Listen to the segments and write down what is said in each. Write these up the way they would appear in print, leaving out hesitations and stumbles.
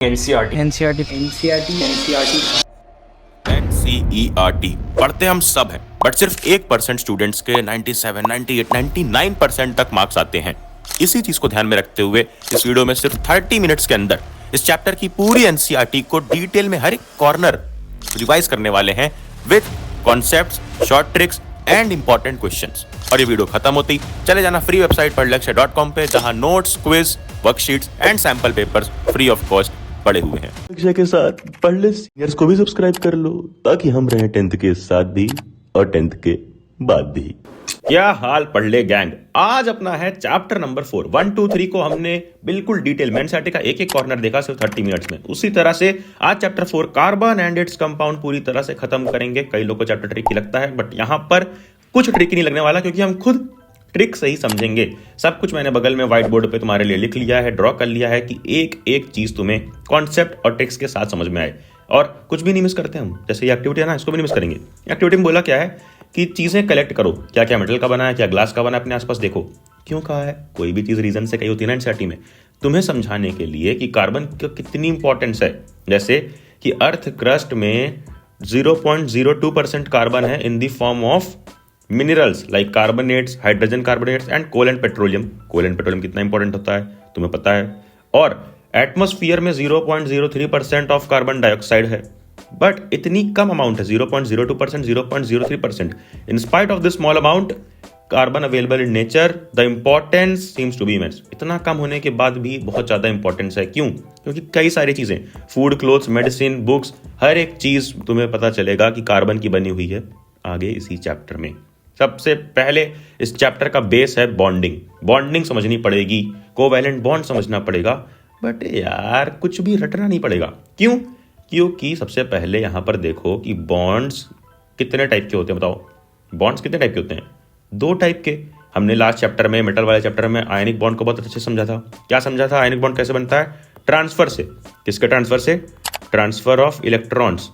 NCERT NCERT NCERT पढ़ते हम सब हैं, बट सिर्फ 1% स्टूडेंट्स के 97, 98, 99% तक मार्क्स आते हैं। इसी चीज को ध्यान में रखते हुए इस वीडियो में सिर्फ 30 मिनट्स के अंदर इस चैप्टर की पूरी एनसीईआरटी को डिटेल में हर एक कॉर्नर रिवाइज करने वाले हैं with concepts, short tricks and important questions. और ये वीडियो खत्म होती चले जाना फ्री वेबसाइट पढ़लक्ष्य.com पे, जहां notes, quiz, worksheets and sample papers free of cost पड़े हुए हैं। लक्ष्य के साथ पढ़ले सीनियर्स को भी सब्सक्राइब कर लो ताकि हम रहें 10th के साथ भी और 10th के बाद भी। क्या हाल पढ़ले गैंग, आज अपना है चैप्टर नंबर 4। 1, 2, 3 को हमने बिल्कुल डिटेल में एनसीईआरटी का एक एक कॉर्नर देखा सिर्फ 30 मिनट्स में। उसी तरह से आज chapter 4 carbon and its compound पूरी तरह से खत्म करेंगे। कई लोगों को चैप्टर ट्रिकी लगता है, बट यहां पर कुछ ट्रिकी नहीं लगने वाला, क्योंकि हम खुद ट्रिक सही समझेंगे। सब कुछ मैंने बगल में व्हाइट बोर्ड पे तुम्हारे लिए लिख लिया है, ड्रॉ कर लिया है कि एक एक चीज तुम्हें कॉन्सेप्ट और ट्रिक्स के साथ समझ में आए, और कुछ भी नहीं मिस करते हम। जैसे ये एक्टिविटी है ना, इसको भी नहीं मिस करेंगे। एक्टिविटी में बोला क्या है कि चीजें कलेक्ट करो, क्या क्या मेटल का बना है, क्या ग्लास का बना है, अपने आसपास देखो। क्यों कहा है? कोई भी चीज रीजन से कही होती है ना एनसीईआरटी में, तुम्हें समझाने के लिए कि कार्बन की कितनी इंपॉर्टेंस है। जैसे कि अर्थ क्रस्ट में 0.02% कार्बन है in the form of minerals like carbonates, hydrogen carbonates and coal and petroleum. Coal and petroleum कितना इंपॉर्टेंट होता है तुम्हें पता है। और एटमॉस्फेयर में 0.03% ऑफ कार्बन डाइऑक्साइड है, बट इतनी कम अमाउंट है, 0.02%, 0.03%। In spite of this small amount carbon available in nature, the importance seems to be immense. इतना कम होने के बाद भी बहुत ज्यादा इंपॉर्टेंस है। क्यों? क्योंकि कई सारी चीजें, फूड, क्लोथ्स, मेडिसिन, बुक्स, हर एक चीज तुम्हें पता चलेगा कि कार्बन की बनी हुई है आगे इसी चैप्टर में। सबसे पहले इस चैप्टर का बेस है बॉन्डिंग। बॉन्डिंग समझनी पड़ेगी, कोवैलेंट बॉन्ड समझना पड़ेगा, बट यार कुछ भी रटना नहीं पड़ेगा। क्यों? क्योंकि सबसे पहले यहां पर देखो कि बॉन्ड्स कितने टाइप के होते हैं। बताओ, बॉन्ड्स कितने टाइप के होते हैं? 2 टाइप के। हमने लास्ट चैप्टर में, मेटल वाले चैप्टर में, आयनिक बॉन्ड को बहुत अच्छे से समझा था। क्या समझा था? आयनिक बॉन्ड कैसे बनता है? ट्रांसफर से। किसके ट्रांसफर से? Transfer of electrons.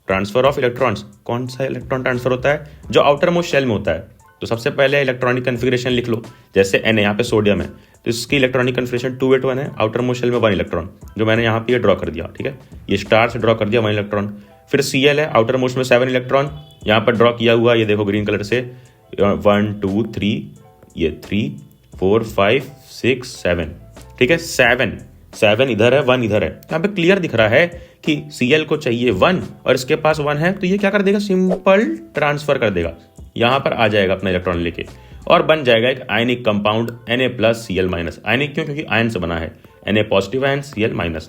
Transfer of electrons. कौन सा इलेक्ट्रॉन ट्रांसफर होता है? जो आउटर मोस्ट शेल में होता है। तो सबसे पहले इलेक्ट्रॉनिक कन्फिग्रेशन लिख लो। जैसे Na, यहाँ पे सोडियम है, तो इसकी इलेक्ट्रॉनिक कन्फिग्रेशन 281 है, आउटर मोस्ट शेल में 1 इलेक्ट्रॉन, जो मैंने यहाँ पे ये ड्रॉ कर दिया। ठीक है, ये स्टार से ड्रॉ कर दिया 1 इलेक्ट्रॉन। फिर Cl है, आउटर मोस्ट में 7 इलेक्ट्रॉन, यहाँ पर ड्रॉ किया हुआ, ये देखो ग्रीन कलर से 1, 2, 3, ये 3, 4, 5, 6, 7। ठीक है, 7 इधर है, 1 इधर है। यहाँ पे क्लियर दिख रहा है कि Cl को चाहिए 1 और इसके पास 1 है, तो ये क्या कर देगा? सिंपल ट्रांसफर कर देगा, यहाँ पर आ जाएगा अपना इलेक्ट्रॉन लेके, और बन जाएगा एक आयनिक कंपाउंड Na+Cl-। आयनिक क्यों? क्योंकि आयन से बना है। Na positive ion, Cl-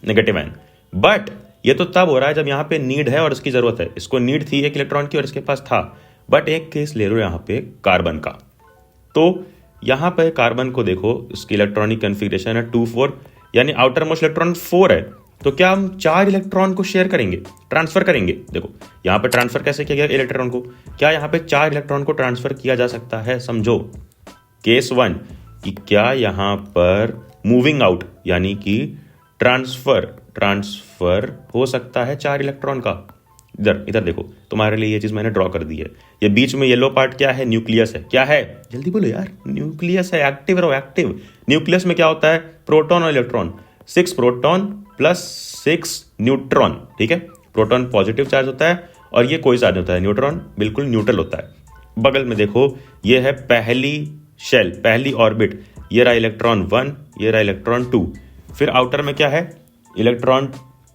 negative ion. But ये तो तब हो रहा है जब यहाँ पे नीड है और इसकी जरूरत है। इसको नीड थी 1 इलेक्ट्रॉन की और इसके पास था। बट एक केस ले लो यहाँ पे कार्बन का, तो यहाँ पे कार्बन को देखो, इसकी इलेक्ट्रॉनिक कन्फिग्रेशन है 2, 4, यानी आउटर मोस्ट इलेक्ट्रॉन 4 है। तो क्या हम 4 इलेक्ट्रॉन को शेयर करेंगे, ट्रांसफर करेंगे? देखो यहाँ पे ट्रांसफर कैसे किया गया इलेक्ट्रॉन को। क्या यहाँ पे 4 इलेक्ट्रॉन को ट्रांसफर किया जा सकता है? समझो केस 1 कि क्या यहाँ पर मूविंग आउट यानी कि ट्रांसफर हो सकता है 4 इलेक्ट्रॉन का। इधर देखो, तुम्हारे लिए ये चीज मैंने ड्रॉ कर दी है। ये बीच में येलो पार्ट क्या है? न्यूक्लियस है। क्या है? जल्दी बोलो यार। न्यूक्लियस है। एक्टिव रहो, एक्टिव। न्यूक्लियस में क्या होता है? प्रोटॉन और इलेक्ट्रॉन। 6 proton plus 6 neutron. ठीक है, प्रोटॉन पॉजिटिव चार्ज होता है और ये कोई चार्ज होता है, न्यूट्रॉन बिल्कुल न्यूट्रल होता है। बगल में देखो, ये है पहली शेल, पहली ऑर्बिट। ये रहा इलेक्ट्रॉन 1, ये रहा इलेक्ट्रॉन 2। फिर आउटर में क्या है? इलेक्ट्रॉन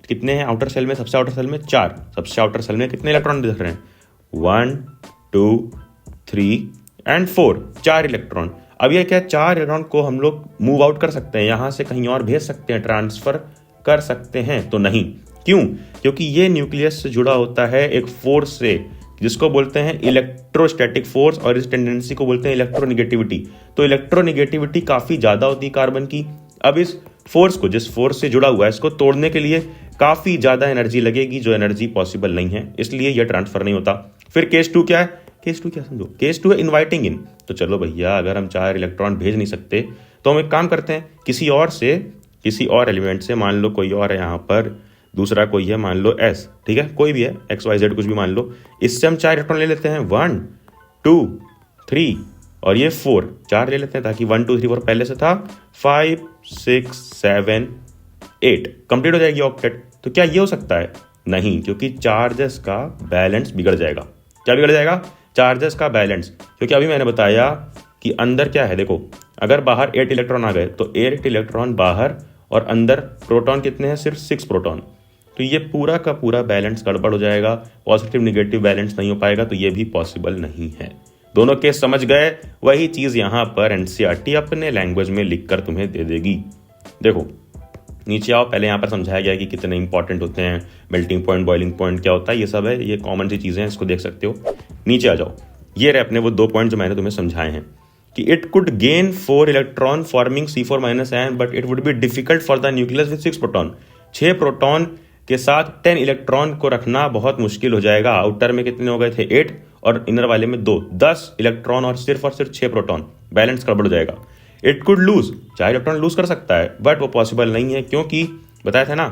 कितने हैं आउटर सेल में? सबसे आउटर सेल में 4। सबसे आउटर सेल में कितने इलेक्ट्रॉन दिख रहे हैं? 1, 2, 3 एंड 4। 4 इलेक्ट्रॉन। अब ये क्या, 4 इलेक्ट्रॉन को हम लोग मूव आउट कर सकते हैं, यहां से कहीं और भेज सकते हैं, ट्रांसफर कर सकते हैं? तो नहीं। क्यों? क्योंकि ये न्यूक्लियस से जुड़ा होता है एक फोर्स से, जिसको बोलते हैं इलेक्ट्रोस्टैटिक फोर्स, और इस टेंडेंसी को बोलते हैं इलेक्ट्रोनिगेटिविटी। तो इलेक्ट्रोनिगेटिविटी काफी ज्यादा होती है कार्बन की। अब इस फोर्स को, जिस फोर्स से जुड़ा हुआ है, इसको तोड़ने के लिए काफी ज्यादा एनर्जी लगेगी, जो एनर्जी पॉसिबल नहीं है, इसलिए यह ट्रांसफर नहीं होता। फिर केस 2 क्या है? केस 2 क्या समझो? केस 2 है इनवाइटिंग इन। तो चलो भैया, अगर हम 4 इलेक्ट्रॉन भेज नहीं सकते तो हम एक काम करते हैं, किसी और एलिमेंट से, मान लो कोई और है यहाँ पर, दूसरा कोई है, मान लो S, ठीक है, कोई भी है, XYZ कुछ भी मान लो, इससे हम 4 इलेक्ट्रॉन ले लेते हैं, 1, 2, 3 और ये 4 ले लेते हैं, ताकि 1, 2, 3, 4 पहले से था, 5, 6, 7, 8 कंप्लीट हो जाएगी ऑक्टेट। तो क्या ये हो सकता है? नहीं, क्योंकि चार्जेस का बैलेंस बिगड़ जाएगा। क्या बिगड़ जाएगा? चार्जेस का बैलेंस। क्योंकि अभी मैंने बताया कि अंदर क्या है, देखो अगर बाहर 8 इलेक्ट्रॉन आ गए तो 8 इलेक्ट्रॉन बाहर और अंदर प्रोटॉन कितने हैं? सिर्फ 6 प्रोटॉन। तो ये पूरा का पूरा बैलेंस गड़बड़ हो जाएगा, पॉजिटिव निगेटिव बैलेंस नहीं हो पाएगा, तो ये भी पॉसिबल नहीं है। दोनों केस समझ गए? वही चीज यहां पर एनसीईआरटी अपने लैंग्वेज में लिखकर तुम्हें दे देगी। देखो नीचे आओ, पहले यहाँ पर समझाया गया है कि कितने इंपॉर्टेंट होते हैं, मेल्टिंग पॉइंट, बॉइलिंग पॉइंट क्या होता है, ये सब है, ये कॉमन सी चीजें हैं, इसको देख सकते हो। नीचे आ जाओ, ये रहे अपने वो 2 पॉइंट जो मैंने तुम्हें समझाए हैं कि it could gain 4 electron forming C4- ion but it would be difficult for the nucleus with 6 proton. 6 proton के साथ 10 इलेक्ट्रॉन को रखना बहुत मुश्किल हो जाएगा। आउटर में कितने हो गए थे? 8 और इनर वाले में 2, 10 इलेक्ट्रॉन और सिर्फ 6 प्रोटॉन, बैलेंस गड़बड़ हो जाएगा। It could lose, 4 electron lose कर सकता है बट वो पॉसिबल नहीं है, क्योंकि बताया था ना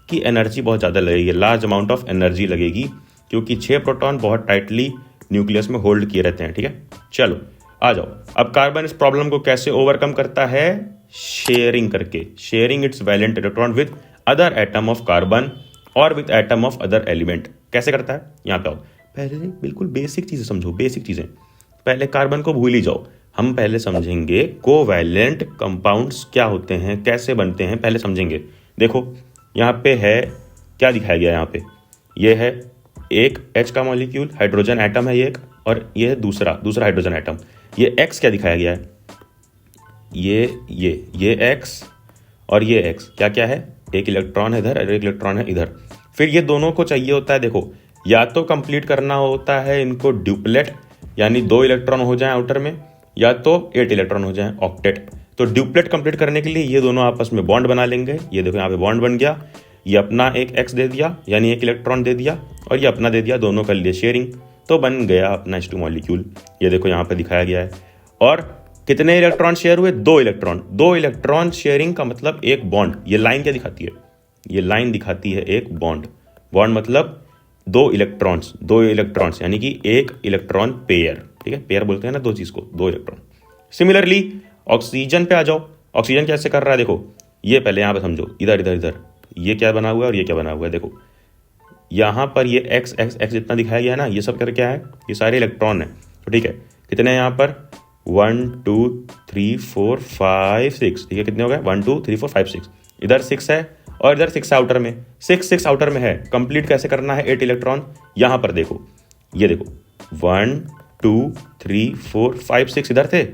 कि एनर्जी बहुत ज़्यादा लगेगी, लार्ज अमाउंट ऑफ एनर्जी लगेगी, क्योंकि 6 प्रोटॉन बहुत टाइटली न्यूक्लियस में होल्ड किए रहते हैं। ठीक है, चलो आ जाओ। अब कार्बन इस प्रॉब्लम को कैसे ओवरकम करता है? शेयरिंग करके, sharing its valence electron with other atom of carbon और with atom of other element. कैसे करता है? यहाँ पे आओ, पहले बिल्कुल बेसिक चीजें समझो, बेसिक चीजें। पहले कार्बन को भूल ही जाओ, हम पहले समझेंगे कोवैलेंट कंपाउंड्स क्या होते हैं, कैसे बनते हैं, पहले समझेंगे। देखो यहाँ पे है, क्या दिखाया गया है यहाँ पे? ये है एक H का मॉलिक्यूल, हाइड्रोजन एटम है ये एक, और ये है दूसरा हाइड्रोजन एटम। ये X क्या दिखाया गया है? ये X और ये X क्या है? एक इलेक्ट्रॉन है इधर और एक इलेक्ट्रॉन है इधर। फिर ये दोनों को चाहिए होता है, देखो या तो कंप्लीट करना होता है इनको ड्यूप्लेट, यानी 2 इलेक्ट्रॉन हो जाए आउटर में, या तो 8 इलेक्ट्रॉन हो जाए ऑक्टेट। तो ड्यूप्लेट कंप्लीट करने के लिए ये दोनों आपस में बॉन्ड बना लेंगे। ये देखो यहाँ पे बॉन्ड बन गया, ये अपना एक X दे दिया यानी एक इलेक्ट्रॉन दे दिया, और ये अपना दे दिया, दोनों कर लिए शेयरिंग, तो बन गया अपना H2 मॉलिक्यूल। ये देखो यहाँ पे दिखाया गया है। और कितने इलेक्ट्रॉन शेयर हुए? 2 इलेक्ट्रॉन। 2 इलेक्ट्रॉन शेयरिंग का मतलब एक बॉन्ड। ये लाइन क्या दिखाती है? ये लाइन दिखाती है एक बॉन्ड। बॉन्ड मतलब 2 इलेक्ट्रॉन्स यानी कि एक इलेक्ट्रॉन पेयर। ठीक है, पेयर बोलते हैं ना 2 चीज को, 2 इलेक्ट्रॉन। सिमिलरली ऑक्सीजन पे आ जाओ। ऑक्सीजन कैसे कर रहा है? देखो ये पहले यहाँ पे समझो, इधर ये क्या बना हुआ है और ये क्या बना हुआ है। देखो यहाँ पर ये x जितना दिखाया गया है ना, ये सब कर क्या है? ये सारे इलेक्ट्रॉन है। तो ठीक है, कितने हैं यहाँ पर? 1 2 3 4 5 6। ठीक है, कितने हो गए? 1 2 3 4 5 6। इधर 6 है और इधर 6 आउटर में, 6 आउटर में है। कंप्लीट कैसे करना है? 8 इलेक्ट्रॉन। यहाँ पर देखो, ये देखो 1 2 3 4 5 6 इधर थे,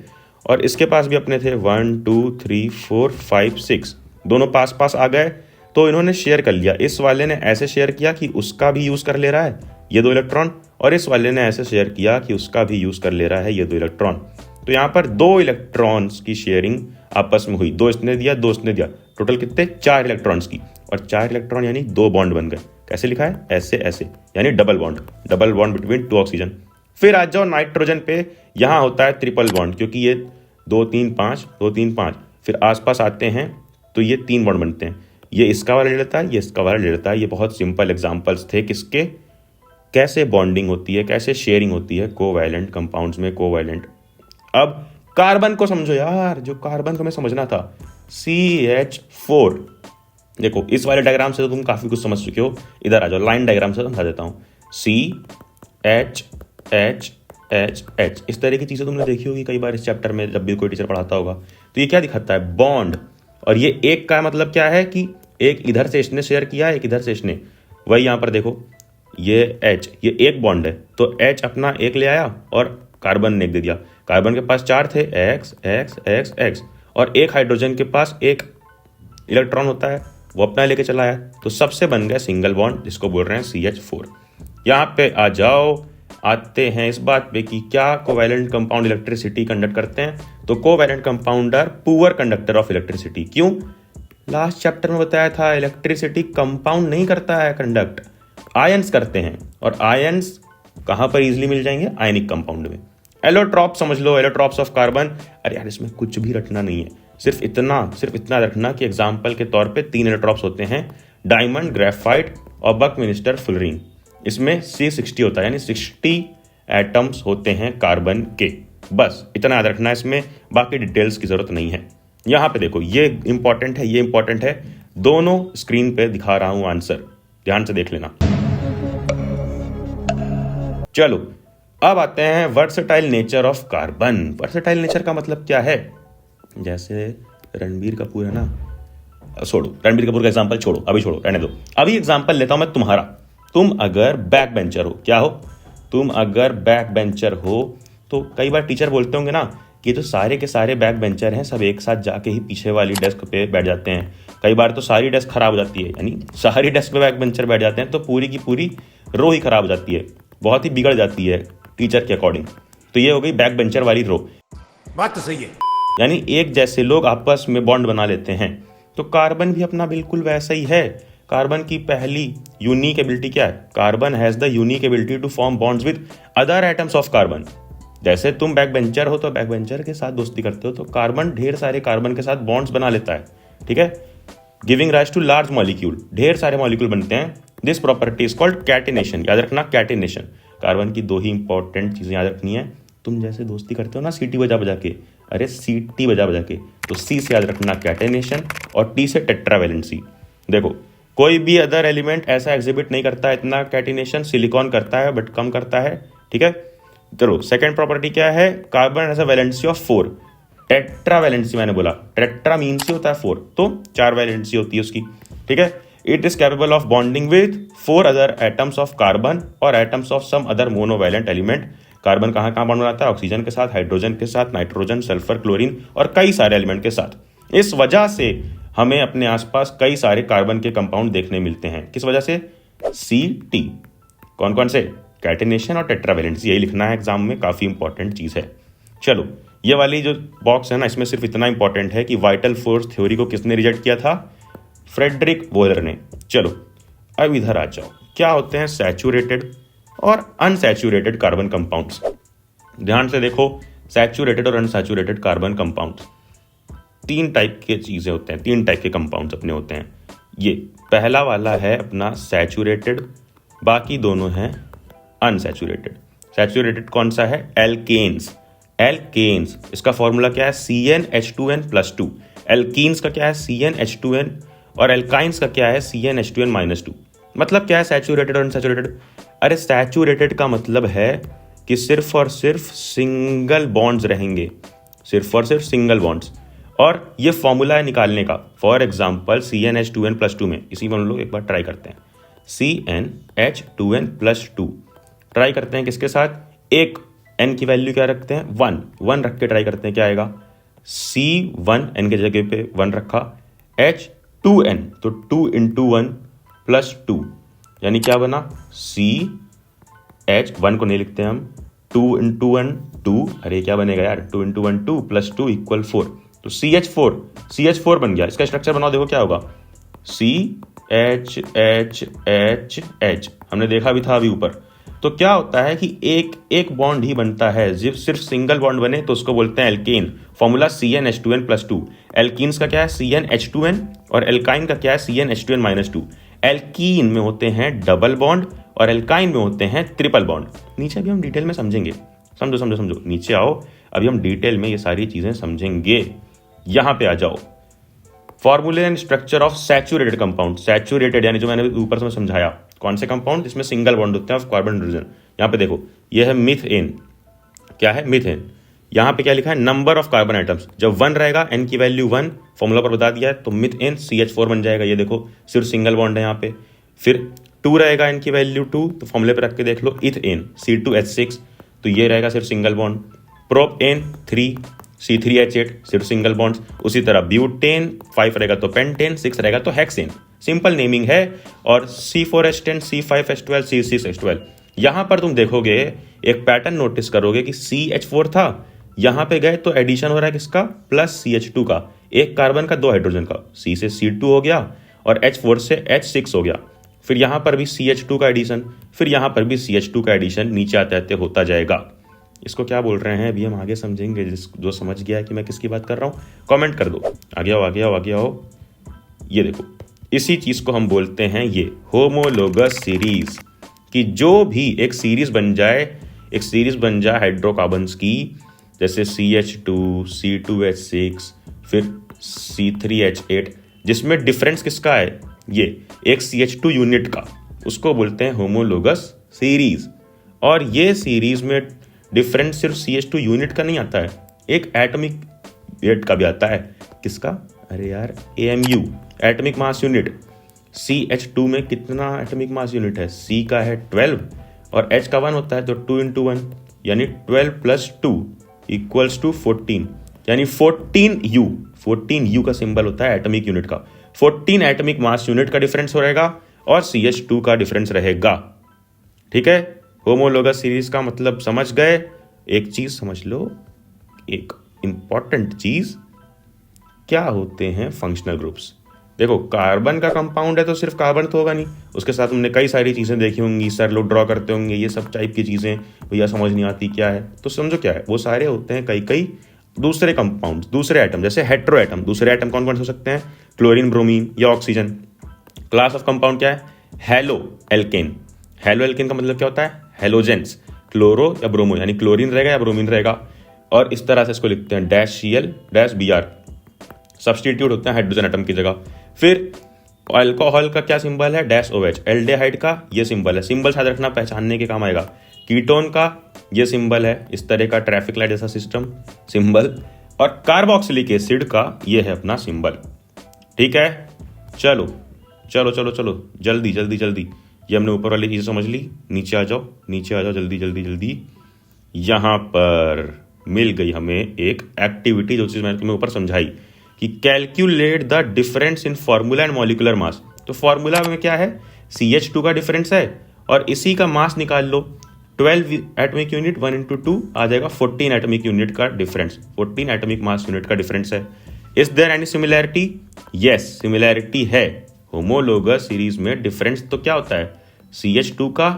और इसके पास भी अपने थे 1 2 3 4 5 6, दोनों पास पास आ गए। तो इन्होंने शेयर कर लिया। इस वाले ने ऐसे शेयर किया कि उसका भी यूज कर ले रहा है ये 2 इलेक्ट्रॉन, और इस वाले ने ऐसे शेयर किया कि उसका भी यूज कर ले रहा है ये 2 इलेक्ट्रॉन। तो यहाँ पर 2 इलेक्ट्रॉन्स की शेयरिंग आपस में हुई, 2 इसने दिया 2 इसने दिया, टोटल कितने? 4 इलेक्ट्रॉन्स की। और 4 इलेक्ट्रॉन यानी 2 बॉन्ड बन गए। कैसे लिखा है? ऐसे यानी डबल बॉन्ड बिटवीन 2 ऑक्सीजन। फिर आ जाओ नाइट्रोजन पे, यहां होता है ट्रिपल बॉन्ड, क्योंकि ये 2 3 5 2 3 5, फिर आसपास आते हैं तो ये 3 बॉन्ड बनते हैं। ये इसका वाला ले लेता है, ये इसका वाला ले लेता है। ये बहुत सिंपल एग्जांपल्स थे किसके, कैसे बॉन्डिंग होती है, कैसे शेयरिंग होती है कोवैलेंट कंपाउंड्स में, कोवैलेंट। अब कार्बन को समझो यार, जो कार्बन को हमें समझना था, CH4। देखो इस वाले डायग्राम से तो तुम काफी कुछ समझ चुके हो। इधर आ जाओ, लाइन डायग्राम से समझा देता हूं। CH इस तरह की चीजें तुमने देखी होगी कई बार इस चैप्टर में, जब भी कोई टीचर पढ़ाता होगा। तो ये क्या दिखाता है? बॉन्ड। और ये एक का मतलब क्या है कि एक इधर से इसने शेयर किया, एक इधर से इसने। वही यहां पर देखो, ये H, ये एक बॉन्ड है, तो H अपना एक ले आया और कार्बन ने एक दे दिया। कार्बन के पास 4 थे, X, और एक हाइड्रोजन के पास एक इलेक्ट्रॉन होता है, वो अपना लेके चला आया, तो सबसे बन गया सिंगल बॉन्ड, जिसको बोल रहे हैं CH4। यहाँ पे आ जाओ, आते हैं इस बात पे कि क्या कोवैलेंट कंपाउंड इलेक्ट्रिसिटी कंडक्ट करते हैं। तो covalent compound are poor conductor of electricity. क्यों? लास्ट चैप्टर में बताया था इलेक्ट्रिसिटी कंपाउंड नहीं करता है कंडक्ट, आयंस करते हैं। और आयंस कहां पर इजीली मिल जाएंगे? आयनिक कंपाउंड में। एलोट्रॉप समझ लो, एलोट्रॉप्स ऑफ कार्बन। अरे यार इसमें कुछ भी रटना नहीं है, सिर्फ इतना रखना कि एग्जाम्पल के तौर पे 3 एलोट्रॉप्स होते हैं, डायमंड, ग्रेफाइट और बकमिनिस्टर फुलरीन। इसमें C60 होता है, यानी 60 एटम्स होते हैं कार्बन के। बस इतना याद रखना है, इसमें बाकी डिटेल्स की जरूरत नहीं है। यहाँ पे देखो, ये इंपॉर्टेंट है, दोनों स्क्रीन पे दिखा रहा हूं आंसर, ध्यान से देख लेना। चलो अब आते हैं versatile nature of carbon. Versatile nature का मतलब क्या है? जैसे रणबीर कपूर है ना, छोड़ो रणबीर कपूर का एग्जांपल, छोड़ो अभी, छोड़ो रहने दो। अभी एग्जांपल लेता हूं मैं तुम्हारा। तुम अगर बैक बेंचर हो, क्या हो तुम? अगर बैक बेंचर हो तो कई बार टीचर बोलते होंगे ना कि तो सारे के सारे बैक बेंचर हैं, सब एक साथ जाके ही पीछे वाली डेस्क पे बैठ जाते हैं। कई बार तो सारी डेस्क खराब हो जाती है, यानी सारी डेस्क पे बैक बेंचर बैठ जाते हैं तो पूरी की पूरी रो ही खराब हो जाती है, बहुत ही बिगड़ जाती है टीचर के अकॉर्डिंग। तो ये हो गई बैक बेंचर वाली रो। बात तो सही है। यानी एक जैसे लोग आपस में बॉन्ड बना लेते हैं। तो कार्बन भी अपना बिल्कुल वैसा ही है। कार्बन की पहली यूनिक एबिलिटी क्या है? Carbon has the unique ability to form bonds with other atoms of carbon. जैसे तुम बैक बेंचर हो तो बैक बेंचर के साथ दोस्ती करते हो, तो कार्बन ढेर सारे कार्बन के साथ बॉन्ड्स बना लेता है, ठीक है, giving rise to large molecule, ढेर सारे मॉलिक्यूल बनते हैं। This property is called catenation. याद रखना कैटिनेशन। कार्बन की दो ही इंपॉर्टेंट चीजें याद रखनी है। तुम जैसे दोस्ती करते हो ना सीटी बजा बजा के, अरे सीटी बजा बजा के, तो सी से याद रखना कैटिनेशन और टी से टेट्रावैलेंसी। देखो कोई भी अदर एलिमेंट ऐसा एग्जिबिट नहीं करता इतना कैटिनेशन, सिलिकॉन करता है बट कम करता है, ठीक है। चलो सेकंड प्रॉपर्टी क्या है? Carbon has a valency of 4। Tetra valency मैंने बोला, टेट्रा मीन्स ही होता है 4, तो 4 वैलेंसी होती है उसकी, ठीक है। It is capable of bonding with 4 other atoms of carbon और atoms of some other monovalent element. Carbon कहाँ कहाँ बॉन्ड बनाता है? ऑक्सीजन के साथ, हाइड्रोजन के साथ, नाइट्रोजन, सल्फर, क्लोरीन और कई सारे एलिमेंट के साथ। इस वजह से हमें अपने आसपास कई सारे कार्बन के कंपाउंड देखने मिलते हैं। किस वजह से? सी कौन कौन से? कैटिनेशन और टेट्रावैलेंसी। यही लिखना है एग्जाम में, काफी इंपॉर्टेंट चीज है। चलो ये वाली जो बॉक्स है ना, इसमें सिर्फ इतना इंपॉर्टेंट है कि वाइटल फोर्स थ्योरी को किसने रिजेक्ट किया था? फ्रेडरिक वोलर ने। चलो अब इधर आ जाओ, क्या होते हैं सैचुरेटेड और अनसैचुरेटेड कार्बन कंपाउंड्स? ध्यान से देखो, सैचुरेटेड और अनसैचुरेटेड कार्बन कंपाउंड्स 3 टाइप के चीजें होते हैं, 3 टाइप के कंपाउंड्स अपने होते हैं। ये पहला वाला है अपना सैचुरेटेड, बाकी दोनों हैं अनसैचुरेटेड। सैचुरेटेड कौन सा है? एल्केन्स। एल्केन्स, इसका फॉर्मूला क्या है? CnH2n+2। एल्कीन्स का क्या है? CnH2n, और एल्काइंस का क्या है? CnH2n-2। मतलब क्या है सैचुरेटेड और अनसैचुरेटेड? अरे सैचुरेटेड का मतलब है कि सिर्फ और सिर्फ सिंगल बॉन्ड्स रहेंगे, सिर्फ और सिर्फ सिंगल बॉन्ड्स। और ये फॉर्मूला है निकालने का। फॉर एग्जाम्पल CnH2n+2 में, इसी में हम लोग एक बार ट्राई करते हैं। CnH2n+2 ट्राई करते हैं किसके साथ? एक n की वैल्यू क्या रखते हैं? 1 रख के ट्राई करते हैं, क्या आएगा? C1 n के जगह पे 1 रखा, H2n, तो 2 × 1+2, यानी क्या बना? CH1 को नहीं लिखते हम, 2 × 1 2, अरे क्या बनेगा यार? 2 × 1 2 +2 = 4, तो CH4 बन गया। इसका स्ट्रक्चर बनाओ, देखो क्या होगा? CH हमने देखा भी था अभी ऊपर। तो क्या होता है कि एक बॉन्ड ही बनता है, जब सिर्फ सिंगल बॉन्ड बने तो उसको बोलते हैं एल्केन। Formula CnH2n+2। एल्कीन्स का क्या है? CnH2n, और एल्काइन का क्या है? CnH2n-2। एल्कीन में होते हैं डबल बॉन्ड और एल्काइन में होते हैं ट्रिपल बॉन्ड। नीचे अभी हम डिटेल में समझेंगे, समझो, नीचे आओ, अभी हम डिटेल में ये सारी चीजें समझेंगे। यहां पे आ जाओ, फॉर्मूले and structure of saturated compound. Saturated यानी जो मैंने ऊपर से समझाया, कौन से कंपाउंड? जिसमें सिंगल बॉन्ड होते हैं ऑफ कार्बन हाइड्रोजन। यहाँ पे देखो, ये है मीथेन। क्या है? मीथेन। यहाँ पे क्या लिखा है? Number of carbon atoms. जब 1 रहेगा, n की वैल्यू 1, फॉर्मूला पर बता दिया है, तो मीथेन CH4 बन जाएगा। ये देखो सिर्फ सिंगल बॉन्ड है यहाँ पे। फिर 2 रहेगा, n की वैल्यू 2, तो फॉर्मूले पर रख के देख लो, इथेन C2H6, तो ये रहेगा सिर्फ सिंगल बॉन्ड। प्रोपेन 3 C3H8, सिर्फ सिंगल बॉन्ड्स। उसी तरह ब्यूटेन 5 रहेगा तो पेंटेन, 6 रहेगा तो हेक्सेन। सिंपल नेमिंग है। और C4H10, C5H12, C6H12। यहां पर तुम देखोगे, एक पैटर्न नोटिस करोगे कि CH4 था, यहां पे गए तो एडिशन हो रहा है किसका? प्लस CH2 का, एक कार्बन का 2 हाइड्रोजन का। C से C2 हो गया और H4 से H6 हो गया। फिर यहां पर भी CH2 का एडिशन, फिर यहां पर भी CH2 का एडिशन नीचे आते आते होता जाएगा। इसको क्या बोल रहे हैं अभी हम आगे समझेंगे। जो समझ गया है कि मैं किसकी बात कर रहा हूं, कमेंट कर दो। आगे आओ। ये देखो, इसी चीज को हम बोलते हैं ये होमोलोगस सीरीज, कि जो भी एक सीरीज बन जाए हाइड्रोकार्बन्स की, जैसे CH2, C2H6, फिर C3H8, जिसमें डिफरेंस किसका है, ये एक CH2 यूनिट का, उसको बोलते हैं होमोलोगस सीरीज। और ये सीरीज में डिफरेंस सिर्फ CH2 यूनिट का नहीं आता है, एक एटॉमिक वेट का भी आता है। किसका, अरे यार AMU, atomic mass unit. CH2 में कितना एटॉमिक मास यूनिट है, C का है 12 और H का 1 होता है, तो 2 × 1 यानी 12 + 2 = 14, यानी 14U का सिंबल होता है एटॉमिक यूनिट का। 14 एटॉमिक मास यूनिट का डिफरेंस हो रहेगा और CH2 का डिफरेंस रहेगा। ठीक है, होमोलोगस सीरीज का मतलब समझ गए। एक चीज समझ लो, एक इंपॉर्टेंट चीज, क्या होते हैं फंक्शनल ग्रुप्स। देखो कार्बन का कंपाउंड है तो सिर्फ कार्बन तो होगा नहीं, उसके साथ हमने कई सारी चीजें देखी होंगी, सर लोग ड्रॉ करते होंगे, ये सब टाइप की चीजें भैया समझ नहीं आती क्या है, तो समझो क्या है, वो सारे होते हैं कई दूसरे कंपाउंड, दूसरे एटम, जैसे हेट्रो एटम। दूसरे एटम कौन कौन हो सकते हैं, क्लोरीन, ब्रोमीन या ऑक्सीजन। क्लास ऑफ कंपाउंड क्या है, हेलो एल्केन। हेलो एल्केन का मतलब क्या होता है, हेलोजेंस, क्लोरो या ब्रोमो, यानी क्लोरीन रहेगा या ब्रोमीन रहेगा। और इस तरह से इसको लिखते हैं -Cl-Br, सब्सटीट्यूट होते हैं हाइड्रोजन एटम की जगह। फिर अल्कोहल का क्या सिंबल है, -OH। एल्डेहाइड का ये सिंबल है, सिंबल याद रखना, पहचानने के काम आएगा। कीटोन का ये सिंबल है, इस तरह का ट्रैफिक लाइट जैसा सिस्टम सिंबल। और कार्बोक्सिलिक एसिड का ये है अपना सिंबल। ठीक है, चलो चलो चलो चलो जल्दी जल्दी जल्दी, ये हमने ऊपर वाली चीज़ समझ ली, नीचे आ जाओ, नीचे आ जाओ जल्दी जल्दी जल्दी। यहाँ पर मिल गई हमें एक एक्टिविटी, जो चीज़ मैंने तुम्हें ऊपर समझाई कि calculate the difference in formula and molecular mass. तो फॉर्मूला में क्या है, CH2 का डिफरेंस है और इसी का मास निकाल लो, 12 एटॉमिक यूनिट 1 × 2 आ जाएगा 14 एटॉमिक यूनिट का डिफरेंस, 14 एटॉमिक मास यूनिट का डिफरेंस है। Is there any similarity, yes similarity है। होमोलोगस सीरीज में डिफरेंस तो क्या होता है, CH2 का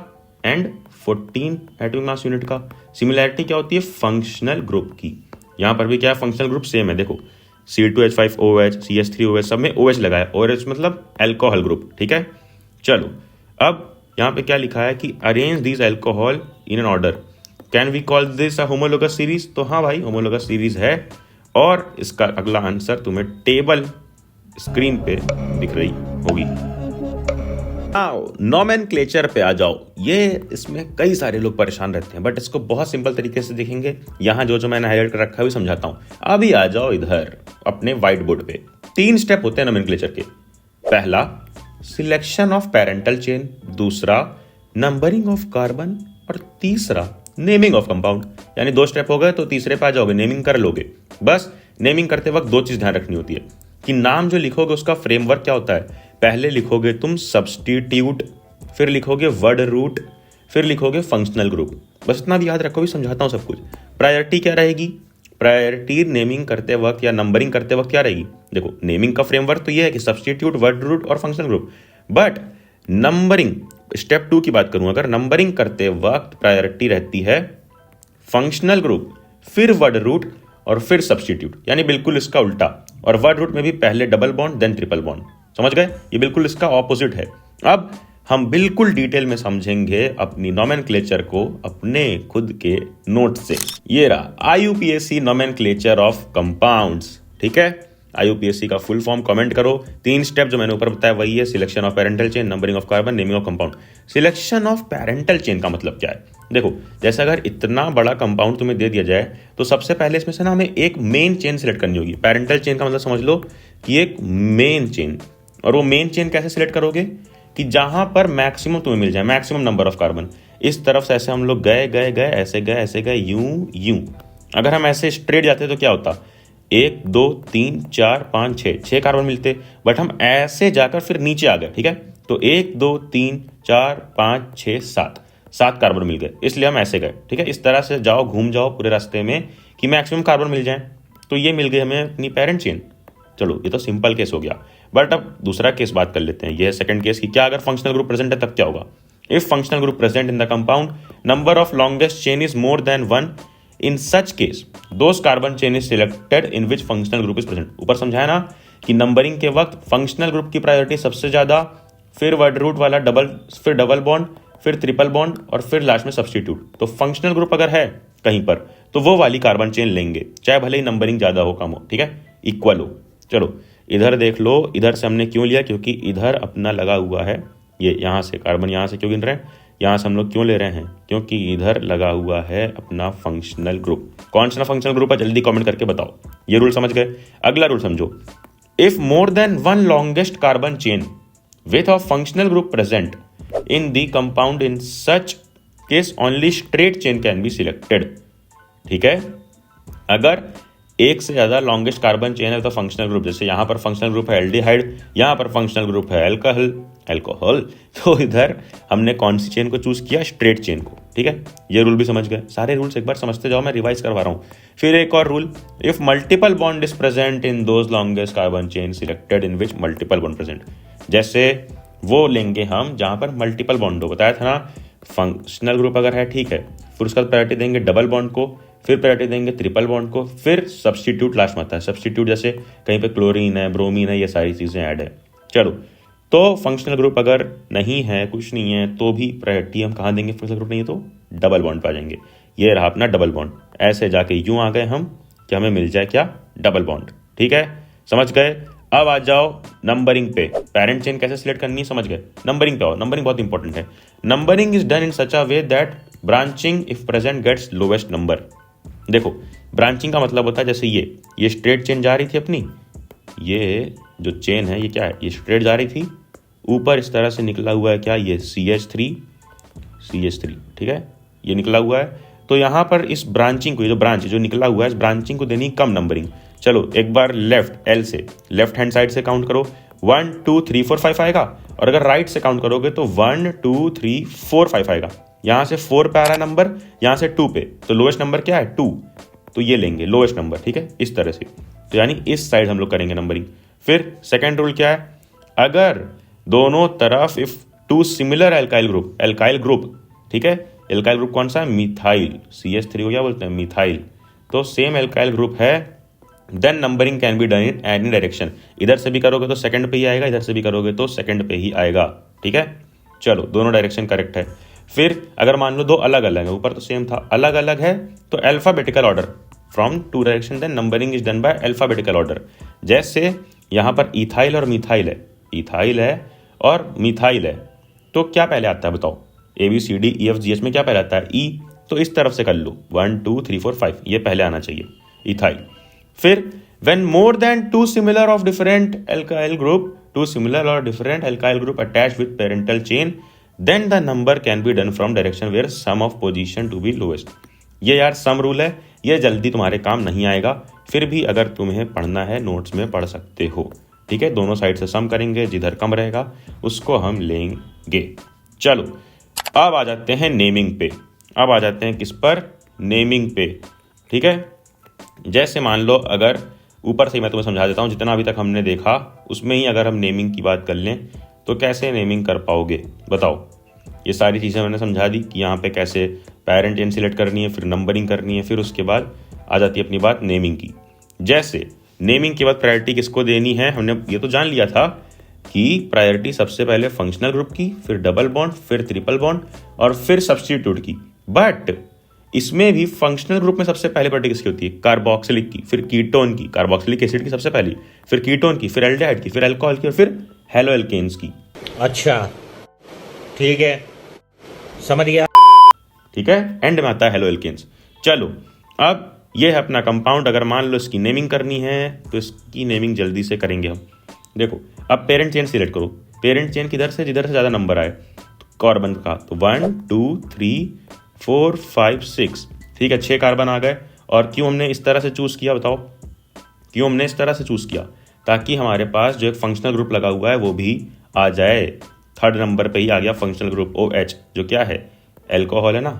एंड 14 एटॉमिक मास यूनिट का। सिमिलैरिटी क्या होती है, फंक्शनल ग्रुप की। यहां पर भी क्या फंक्शनल ग्रुप सेम है, देखो C2H5OH, CH3OH, सब में OH लगा है, OH मतलब अल्कोहल ग्रुप। ठीक है, चलो अब यहाँ पे क्या लिखा है कि arrange this alcohol in an order, can we call this a homologous series. तो हाँ भाई, होमोलोगस सीरीज है। और इसका अगला आंसर तुम्हें टेबल स्क्रीन पे दिख रही होगी। आओ नोमेनक्लेचर पे आ जाओ। ये इसमें कई सारे लोग परेशान रहते हैं, बट इसको बहुत सिंपल तरीके से देखेंगे। यहाँ जो मैंने हाईलाइट कर रखा है भी समझाता हूँ। अभी आ जाओ इधर अपने व्हाइट बोर्ड पे। 3 स्टेप होते हैं नोमेनक्लेचर के। पहला सिलेक्शन ऑफ पेरेंटल चेन, दूसरा नंबरिंग ऑफ कार्बन और तीसरा नेमिंग ऑफ कंपाउंड। यानी 2 स्टेप हो गए तो तीसरे पे आ जाओगे, नेमिंग कर लोगे। बस नेमिंग करते वक्त 2 चीज ध्यान रखनी होती है कि नाम जो लिखोगे उसका फ्रेमवर्क क्या होता है। पहले लिखोगे तुम सब्स्टिट्यूट, फिर लिखोगे वर्ड रूट, फिर लिखोगे फंक्शनल ग्रुप। बस इतना भी याद रखो, भी समझाता हूं सब कुछ। प्रायोरिटी क्या रहेगी, प्रायोरिटी नेमिंग करते वक्त या नंबरिंग करते वक्त क्या रहेगी। देखो नेमिंग का फ्रेमवर्क तो ये है कि सब्स्टिट्यूट, वर्ड रूट और functional group. But numbering step 2 की बात करूं, अगर नंबरिंग करते वक्त प्रायोरिटी रहती है फंक्शनल ग्रुप, फिर वर्ड रूट और फिर सब्स्टिट्यूट, यानी बिल्कुल इसका उल्टा। और वर्ड रूट में भी पहले double bond then triple bond, समझ गए। ये बिल्कुल इसका ऑपोजिट है। अब हम बिल्कुल डिटेल में समझेंगे अपनी नोमेनक्लेचर को अपने खुद के नोट से। ये रहा IUPAC नोमेनक्लेचर ऑफ कंपाउंड्स। ठीक है, IUPAC का फुल फॉर्म कमेंट करो। 3 स्टेप जो मैंने ऊपर बताया वही है, selection of parental chain, numbering of carbon, naming of compound. Selection of parental chain का मतलब क्या है, देखो जैसे अगर इतना बड़ा कंपाउंड तुम्हें दे दिया जाए तो सबसे पहले इसमें से ना हमें एक मेन चेन सिलेक्ट करनी होगी। पेरेंटल चेन का मतलब समझ लो कि एक मेन चेन। और वो मेन चेन कैसे सिलेक्ट करोगे कि जहां पर मैक्सिमम तुम्हें मिल जाए, मैक्सिमम नंबर ऑफ कार्बन। इस तरफ से ऐसे हम लोग गए गए गए, ऐसे गए ऐसे गए, यूं यूं। अगर हम ऐसे स्ट्रेट जाते तो क्या होता, 1 2 3 4 5 6 कार्बन मिलते। बट हम ऐसे जाकर फिर नीचे आ गए। ठीक है, तो 1 2 3 4 5 6 7 कार्बन मिल गए, इसलिए हम ऐसे गए। ठीक है, इस तरह से जाओ, घूम जाओ पूरे रास्ते में कि मैक्सिमम कार्बन मिल जाए। तो ये मिल गई हमें अपनी पेरेंट चेन। चलो ये तो सिंपल केस हो गया। बट अब दूसरा केस बात कर लेते हैं, ये है सेकंड केस कि क्या अगर फंक्शनल ग्रुप प्रेजेंट है तब क्या होगा। If functional group present in the compound, number of longest chain is more than 1, in such case those carbon chain is selected in which functional group is present. ऊपर समझाया ना कि numbering के वक्त फंक्शनल ग्रुप की priority सबसे ज्यादा, फिर वर्ड रूट वाला डबल, फिर डबल बॉन्ड, फिर ट्रिपल बॉन्ड और फिर लास्ट में सब्स्टिट्यूट। तो फंक्शनल ग्रुप अगर है कहीं पर तो वो वाली कार्बन चेन लेंगे, चाहे भले ही नंबरिंग ज्यादा हो कम हो। ठीक है, इक्वल हो। चलो इधर देख लो, इधर से हमने क्यों लिया, क्योंकि इधर अपना लगा हुआ है ये, यहाँ से कार्बन यहाँ से क्यों गिन रहे हैं, यहाँ से हम लोग क्यों ले रहे हैं, क्योंकि इधर लगा हुआ है अपना फंक्शनल ग्रुप। कौन सा फंक्शनल ग्रुप है, जल्दी कमेंट करके बताओ। ये रूल समझ गए। अगला रूल समझो, if more than one longest carbon chain with a functional group present in the compound, in such case only straight chain can be selected. ठीक है, अगर एक से ज्यादा लॉन्गेस्ट कार्बन चेन है तो फंक्शनल ग्रुप, जैसे यहां पर फंक्शनल ग्रुप है एल्डिहाइड, यहां पर फंक्शनल ग्रुप है अल्कोहल, तो इधर हमने कौन सी चेन को चूज किया, स्ट्रेट चेन को। ठीक है, ये रूल भी समझ गए। सारे रूल्स एक बार समझते जाओ, मैं रिवाइज करवा रहा हूं। फिर एक और rule, if multiple bond is present in those longest carbon chain selected in which multiple bond present, जैसे वो लेंगे हम जहां पर मल्टीपल बॉन्ड हो, बताया था ना, फंक्शनल ग्रुप अगर है ठीक है, फिर उसका प्रायोरिटी देंगे डबल बॉन्ड को, फिर प्रायोरिटी देंगे ट्रिपल बॉन्ड को, फिर सब्स्टिट्यूट लास्ट में आता है। सब्स्टिट्यूट जैसे कहीं पे क्लोरीन है, ब्रोमीन है, ये सारी चीजें ऐड है। चलो, तो फंक्शनल ग्रुप अगर नहीं है, कुछ नहीं है, तो भी प्रायोरिटी हम कहाँ देंगे, फंक्शनल ग्रुप नहीं है तो डबल बॉन्ड पे आ जाएंगे। ये रहा अपना डबल बॉन्ड, ऐसे जाके यूं आ गए हम कि हमें मिल जाए क्या, डबल बॉन्ड। ठीक है, समझ गए। अब आ जाओ नंबरिंग पे, पेरेंट चेन कैसे सिलेक्ट करनी है समझ गए। नंबरिंग पे आओ, नंबरिंग बहुत इंपॉर्टेंट है। Numbering is done in such a way that branching if present gets lowest number. देखो, ब्रांचिंग का मतलब होता है जैसे ये स्ट्रेट चेन जा रही थी अपनी, ये जो चेन है ये क्या है, ये स्ट्रेट जा रही थी, ऊपर इस तरह से निकला हुआ है क्या, ये CH3, ठीक है, ये निकला हुआ है। तो यहाँ पर इस ब्रांचिंग को, ये जो ब्रांच जो निकला हुआ है, इस ब्रांचिंग को देनी कम नंबरिंग। चलो एक बार लेफ्ट एल से, लेफ्ट हैंड साइड से काउंट करो, 1 2 3 4 5 आएगा, और अगर राइट से काउंट करोगे तो 1 2 3 4 5 आएगा। यहां से 4 पे आ रहा नंबर, यहां से 2 पे, तो लोएस्ट नंबर क्या है 2, तो ये लेंगे लोएस्ट नंबर। ठीक है, इस तरह से, तो यानी इस साइड हम लोग करेंगे नंबरिंग। फिर सेकेंड रूल क्या है, अगर दोनों तरफ if two similar alkyl group, ठीक है, एल्काइल ग्रुप कौन सा है, मिथाइल, CH3 को क्या बोलते हैं, मिथाइल, तो सेम एल्काइल ग्रुप है, then numbering can be done in any direction. इधर से भी करोगे तो सेकंड पे ही आएगा, इधर से भी करोगे तो सेकंड पे ही आएगा। ठीक है, चलो दोनों डायरेक्शन करेक्ट है। फिर अगर मान लो दो अलग अलग है, ऊपर तो सेम था, अलग अलग है, तो alphabetical order from two direction, then numbering is done by alphabetical order. जैसे यहां पर इथाइल और मिथाइल है, इथाइल है और मिथाइल है, तो क्या पहले आता है बताओ, ABCDEFGH में क्या पहले आता है, E, तो इस तरफ से कर लो 1 2 3 4 5, ये पहले आना चाहिए इथाइल। फिर when more than two similar or different alkyl group attached with parental chain, then the number can be done from direction where sum of position to be lowest। ये यार सम रूल है, ये जल्दी तुम्हारे काम नहीं आएगा, फिर भी अगर तुम्हें पढ़ना है नोट्स में पढ़ सकते हो। ठीक है, दोनों साइड से सम करेंगे, जिधर कम रहेगा उसको हम लेंगे। चलो अब आ जाते हैं नेमिंग पे, अब आ जाते हैं किस पर, नेमिंग पे। ठीक है, जैसे मान लो अगर ऊपर से ही मैं तुम्हें समझा देता हूं, जितना अभी तक हमने देखा उसमें ही अगर हम नेमिंग की बात कर लें तो कैसे नेमिंग कर पाओगे बताओ। ये सारी चीज़ें मैंने समझा दी कि यहाँ पे कैसे पेरेंट चेन सिलेक्ट करनी है, फिर नंबरिंग करनी है, फिर उसके बाद आ जाती है अपनी बात नेमिंग की। जैसे नेमिंग के बाद प्रायोरिटी किसको देनी है, हमने ये तो जान लिया था कि प्रायोरिटी सबसे पहले फंक्शनल ग्रुप की, फिर डबल बॉन्ड, फिर ट्रिपल बॉन्ड और फिर सब्स्टिट्यूट की। बट इसमें भी फंक्शनल ग्रुप में सबसे पहले प्रायोरिटी किसकी होती है, कार्बोक्सिलिक की, फिर कीटोन की, कार्बोक्सिलिक एसिड की सबसे पहली, फिर कीटोन की, फिर एल्डिहाइड की, फिर अल्कोहल की और फिर हेलोएल्केन्स की। अच्छा ठीक है, समझ गया। ठीक है, एंड में आता है हेलोएल्केन्स। चलो अब ये है अपना कंपाउंड, अगर मान लो इसकी नेमिंग करनी है तो इसकी नेमिंग जल्दी से करेंगे हम। देखो अब पेरेंट चेन सिलेक्ट करो, पेरेंट चेन किधर से, जिधर से ज्यादा नंबर आए कार्बन का, तो 1 2 3 4 5 6, ठीक है, 6 कार्बन आ गए। और क्यों हमने इस तरह से चूज किया बताओ, क्यों हमने इस तरह से चूज किया, ताकि हमारे पास जो एक फंक्शनल ग्रुप लगा हुआ है वो भी आ जाए। थर्ड नंबर पे ही आ गया फंक्शनल ग्रुप OH, जो क्या है, एल्कोहल है ना,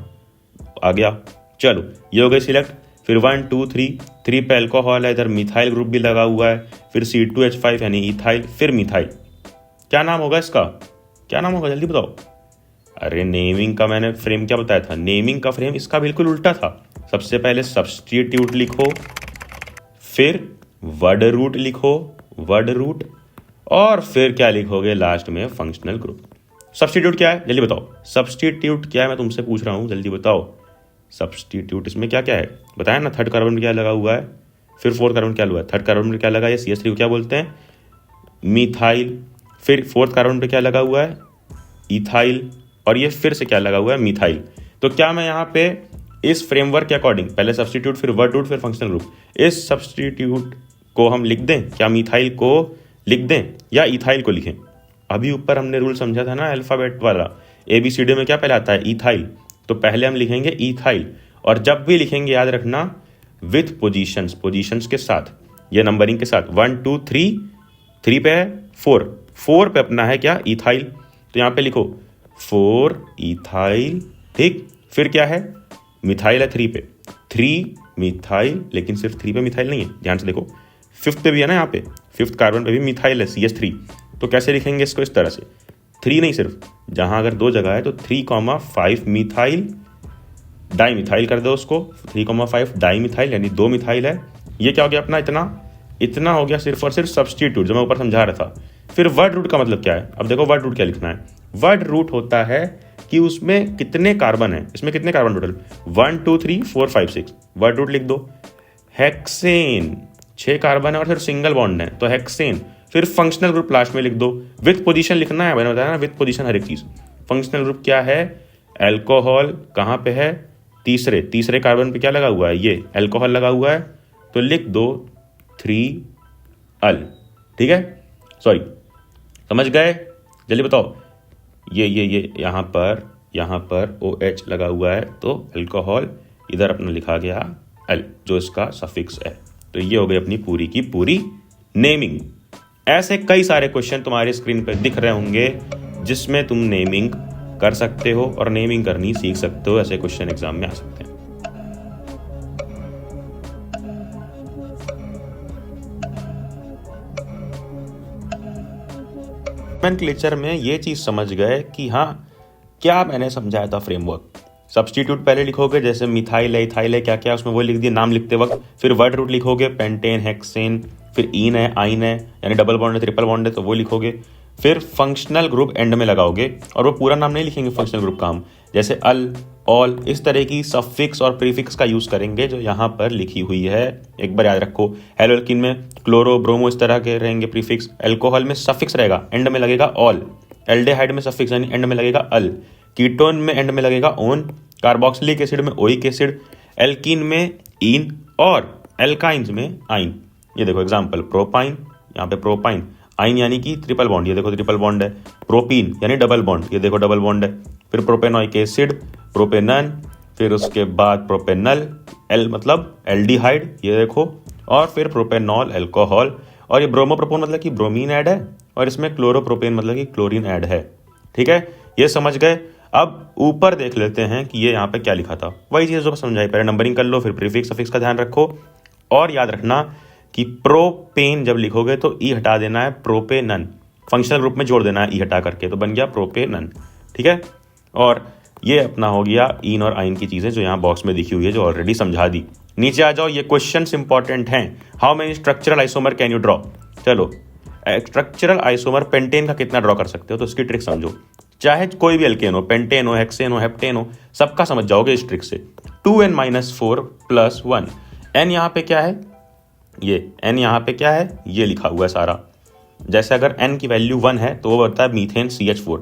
आ गया। चलो ये हो गए सिलेक्ट। फिर 1 2 3 पे एल्कोहल है, इधर मिथाइल ग्रुप भी लगा हुआ है, फिर C2H5 यानी इथाइल, फिर मिथाइल। क्या नाम होगा इसका, क्या नाम होगा जल्दी बताओ। अरे नेमिंग का मैंने फ्रेम क्या बताया था, नेमिंग का फ्रेम इसका बिल्कुल उल्टा था। सबसे पहले सब्स्टिट्यूट लिखो, फिर वर्ड रूट लिखो, वर्ड रूट, और फिर क्या लिखोगे लास्ट में, फंक्शनल ग्रुप। सब्स्टिट्यूट क्या है जल्दी बताओ, सब्स्टिट्यूट क्या है, मैं तुमसे पूछ रहा हूं जल्दी बताओ। सब्स्टिट्यूट इसमें क्या क्या है बताया ना, थर्ड कार्बन क्या लगा हुआ है, फिर फोर्थ कार्बन क्या हुआ है, थर्ड कार्बन क्या लगा, ये CH3 को क्या बोलते हैं, मिथाइल, फिर फोर्थ कार्बन पे क्या लगा हुआ है, इथाइल, और ये फिर से क्या लगा हुआ है, मिथाइल। तो क्या मैं यहाँ पे इस फ्रेमवर्क के अकॉर्डिंग पहले सब्स्टिट्यूट फिर वर्ड रूट फिर फंक्शनल ग्रुप, इस सब्स्टिट्यूट को हम लिख दें, क्या मिथाइल को लिख दें या इथाइल को लिखें? अभी ऊपर हमने रूल समझा था ना अल्फाबेट वाला, ABCD में क्या पहले आता है, इथाइल, तो पहले हम लिखेंगे इथाइल, और जब भी लिखेंगे याद रखना विथ पोजीशंस, पोजीशंस के साथ, ये नंबरिंग के साथ, 1 2 3, 3 पे है 4, 4 पे अपना है क्या, इथाइल, तो यहाँ पे लिखो 4 इथाइल, ठीक। फिर क्या है, मिथाइल है 3 पे, 3 मिथाइल, लेकिन सिर्फ 3 पे मिथाइल नहीं है, ध्यान से देखो, 5th पे भी है ना, यहाँ पे 5th कार्बन पे भी मिथाइल है, CH3। तो कैसे लिखेंगे इसको, इस तरह से, 3 नहीं सिर्फ, जहां अगर 2 जगह है तो 3,5 मिथाइल, डाई मिथाइल कर दो उसको, 3,5 डाई मिथाइल, यानी 2 मिथाइल है। ये क्या हो गया अपना, इतना हो गया सिर्फ और सिर्फ सब्स्टिट्यूट, जो मैं ऊपर समझा रहा था। फिर वर्ड रूट का मतलब क्या है, अब देखो वर्ड रूट क्या लिखना है। वर्ड रूट होता है कि उसमें कितने कार्बन है, इसमें कितने कार्बन टोटल, 1 2 3 4 5 6, वर्ड रूट लिख दो। हेक्सेन 6 कार्बन है और फिर सिंगल बॉन्ड है, तो हेक्सेन। फिर फंक्शनल ग्रुप लास्ट में लिख दो, विथ पोजीशन लिखना है, मैंने बताया ना विथ पोजीशन हर एक चीज। फंक्शनल ग्रुप क्या है, एल्कोहल, कहाँ पे है, तीसरे कार्बन पे क्या लगा हुआ है, ये एल्कोहल लगा हुआ है, तो लिख दो 3 अल, ठीक है, सॉरी, समझ गए, जल्दी बताओ। ये यहाँ पर OH लगा हुआ है, तो अल्कोहल, इधर अपना लिखा गया अल, जो इसका सफिक्स है। तो ये हो गई अपनी पूरी की पूरी नेमिंग। ऐसे कई सारे क्वेश्चन तुम्हारे स्क्रीन पर दिख रहे होंगे जिसमें तुम नेमिंग कर सकते हो और नेमिंग करनी सीख सकते हो, ऐसे क्वेश्चन एग्जाम में आ सकते हैं। नोमेनक्लेचर में ये चीज समझ गए कि हाँ, क्या मैंने समझाया था फ्रेमवर्क। सब्स्टिट्यूट पहले लिखोगे, जैसे मिथाइल है, इथाइल है, क्या क्या उसमें वो लिख दिए नाम लिखते वक्त। फिर वर्ड रूट लिखोगे, पेंटेन, हेक्सेन, फिर ईन है, आइन है, यानी डबल बॉन्ड है, ट्रिपल बॉन्ड है, तो वो लिखोगे। फिर फंक्शनल ग्रुप एंड में लगाओगे, और वो पूरा नाम नहीं लिखेंगे फंक्शनल ग्रुप का, हम जैसे अल, ऑल, इस तरह की सफिक्स और प्रीफिक्स का यूज करेंगे जो यहाँ पर लिखी हुई है। एक बार याद रखो, हेलोल्किन में क्लोरो, ब्रोमो, इस तरह के रहेंगे प्रीफिक्स। एल्कोहल में सफिक्स रहेगा, एंड में लगेगा ऑल। एल्डेहाइड में सफिक्स यानी एंड में लगेगा अल। कीटोन में एंड में लगेगा ओन। कार्बोक्सिलिक एसिड में ओइक एसिड। एल्कीन में इन, और एल्काइंस में आइन। ये देखो एग्जांपल, प्रोपाइन, यहाँ पे प्रोपाइन। आइन यानी कि ट्रिपल बॉन्ड, ये देखो ट्रिपल बॉन्ड है। प्रोपीन यानी डबल बॉन्ड, ये देखो डबल बॉन्ड है। फिर प्रोपेनोइक एसिड, प्रोपेनन, फिर उसके बाद प्रोपेनल, एल मतलब एल्डिहाइड, ये देखो, और फिर प्रोपेनॉल, अल्कोहल। और ये ब्रोमोप्रोपोन मतलब कि ब्रोमीन ऐड है, और इसमें क्लोरोप्रोपेन मतलब कि क्लोरीन ऐड है। ठीक है, ये समझ गए। अब ऊपर देख लेते हैं कि ये यहाँ पे क्या लिखा था, वही चीज जो समझाई। पहले नंबरिंग कर लो, फिर प्रीफिक्स सफिक्स का ध्यान रखो, और याद रखना कि प्रोपेन जब लिखोगे तो ई हटा देना है, प्रोपेनन। फंक्शनल ग्रुप में जोड़ देना है ई हटा करके, तो बन गया प्रोपेनन। ठीक है, और ये अपना हो गया इन और आइन की चीजें जो यहाँ बॉक्स में दिखी हुई है, जो ऑलरेडी समझा दी। नीचे आ जाओ, ये क्वेश्चंस इंपॉर्टेंट हैं। How many structural isomer can you draw? चलो, स्ट्रक्चरल आइसोमर पेंटेन का कितना ड्रॉ कर सकते हो, तो इसकी ट्रिक समझो। चाहे कोई भी एल्केन हो, पेंटेन हो, हेक्सेन हो, हेप्टेन हो, सबका समझ जाओगे इस ट्रिक से। 2n-4 + 1। n यहाँ पे क्या है, ये n यहाँ पे क्या है, ये लिखा हुआ है सारा। जैसे अगर n की वैल्यू 1 है तो वो बनता है मीथेन CH4,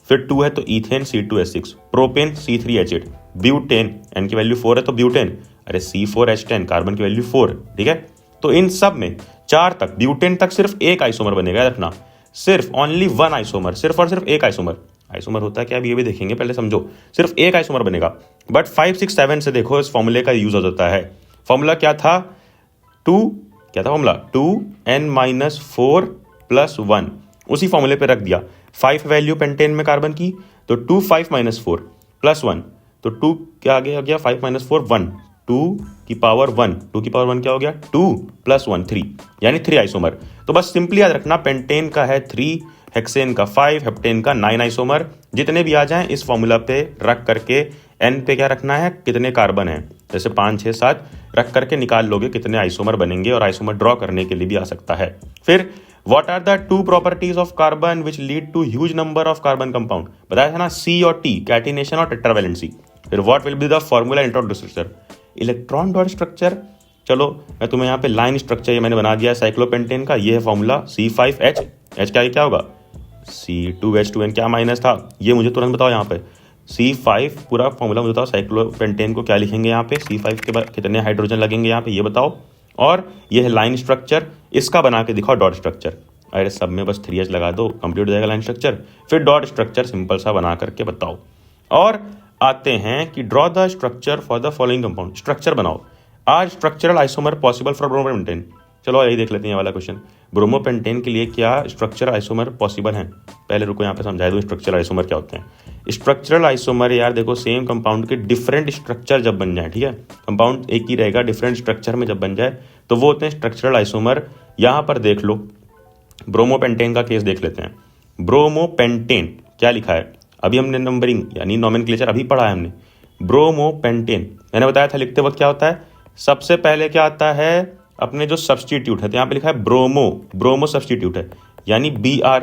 फिर 2 है तो ethane C2H6, propane C3H8, butane n की वैल्यू 4 है तो ब्यूटेन, अरे C4H10, कार्बन की वैल्यू 4। ठीक है, तो इन सब में 4 तक, ब्यूटेन तक सिर्फ एक आइसोमर बनेगा, रखना सिर्फ ओनली 1 आइसोमर, सिर्फ और सिर्फ एक आइसोमर। आइसोमर होता है क्या, ये भी देखेंगे, पहले समझो। सिर्फ एक आइसोमर बनेगा। बट 5, 6, 7 से देखो इस फॉर्मूले का यूज हो जाता है। फॉर्मूला क्या था, 2n-4 + 1, उसी फॉर्मूले पे रख दिया। 5 वैल्यू पेंटेन में कार्बन की, तो 2 5 - 4 + 1, तो 2 क्या आ गया 5 - 4 1, 2 की पावर 1, 2 की पावर 1 क्या हो गया, 2 + 1 3, यानी 3 आइसोमर। तो बस सिंपली याद रखना, पेंटेन का है 3, हेक्सेन का 5, हेप्टेन का 9 आइसोमर। जितने भी आ जाएं इस फॉर्मूला पे रख करके n पे क्या रखना है, कितने कार्बन है, जैसे 5, 6, 7 रख करके निकाल लोगे कितने आइसोमर बनेंगे, और आइसोमर ड्रॉ करने के लिए भी आ सकता है। फिर what are the 2 properties of carbon which lead to huge number of carbon compound, बताया था ना, C और T, कैटिनेशन और टेट्रावैलेंसी। फिर what will be the formula electron structure, electron dot structure. चलो मैं तुम्हें यहाँ पे लाइन स्ट्रक्चर ये मैंने बना दिया है साइक्लोपेंटेन का, ये है फॉर्मूला C5H H का क्या होगा C2H2N, क्या माइनस था ये मुझे तुरंत बताओ। यहाँ पे C5 पूरा फॉर्मूला मुझे बताओ, साइक्लोपेंटेन को क्या लिखेंगे यहाँ पे, C5 के बाद कितने हाइड्रोजन लगेंगे यहाँ पे ये बताओ। और ये है लाइन स्ट्रक्चर, इसका बना के दिखाओ डॉट स्ट्रक्चर। अरे सब में बस 3H लगा दो, कंप्लीट हो जाएगा लाइन स्ट्रक्चर। फिर डॉट स्ट्रक्चर सिंपल सा बना करके बताओ। और आते हैं कि draw the structure for the following compound, structure बनाओ। Are structural isomer possible for bromopentane, चलो यही देख लेते हैं ये वाला क्वेश्चन। ब्रोमोपेंटेन के लिए क्या स्ट्रक्चरल आइसोमर पॉसिबल हैं? पहले रुको यहाँ पे समझा दूँ स्ट्रक्चरल आइसोमर क्या होते हैं। स्ट्रक्चरल आइसोमर यार देखो, सेम कंपाउंड के डिफरेंट स्ट्रक्चर जब बन जाए, ठीक है, कंपाउंड एक ही रहेगा, डिफरेंट स्ट्रक्चर में जब बन जाए तो वो होते हैं स्ट्रक्चरल आइसोमर। यहाँ पर देख लो ब्रोमोपेंटेन का केस देख लेते हैं। ब्रोमोपेंटेन क्या लिखा है, अभी हमने नंबरिंग यानी नोमेनक्लेचर अभी पढ़ा है हमने। ब्रोमोपेंटेन मैंने बताया था लिखते वक्त क्या होता है, सबसे पहले क्या आता है अपने जो सब्सटीट्यूट है, तो यहाँ पे लिखा है ब्रोमो सब्सटीट्यूट है यानी Br,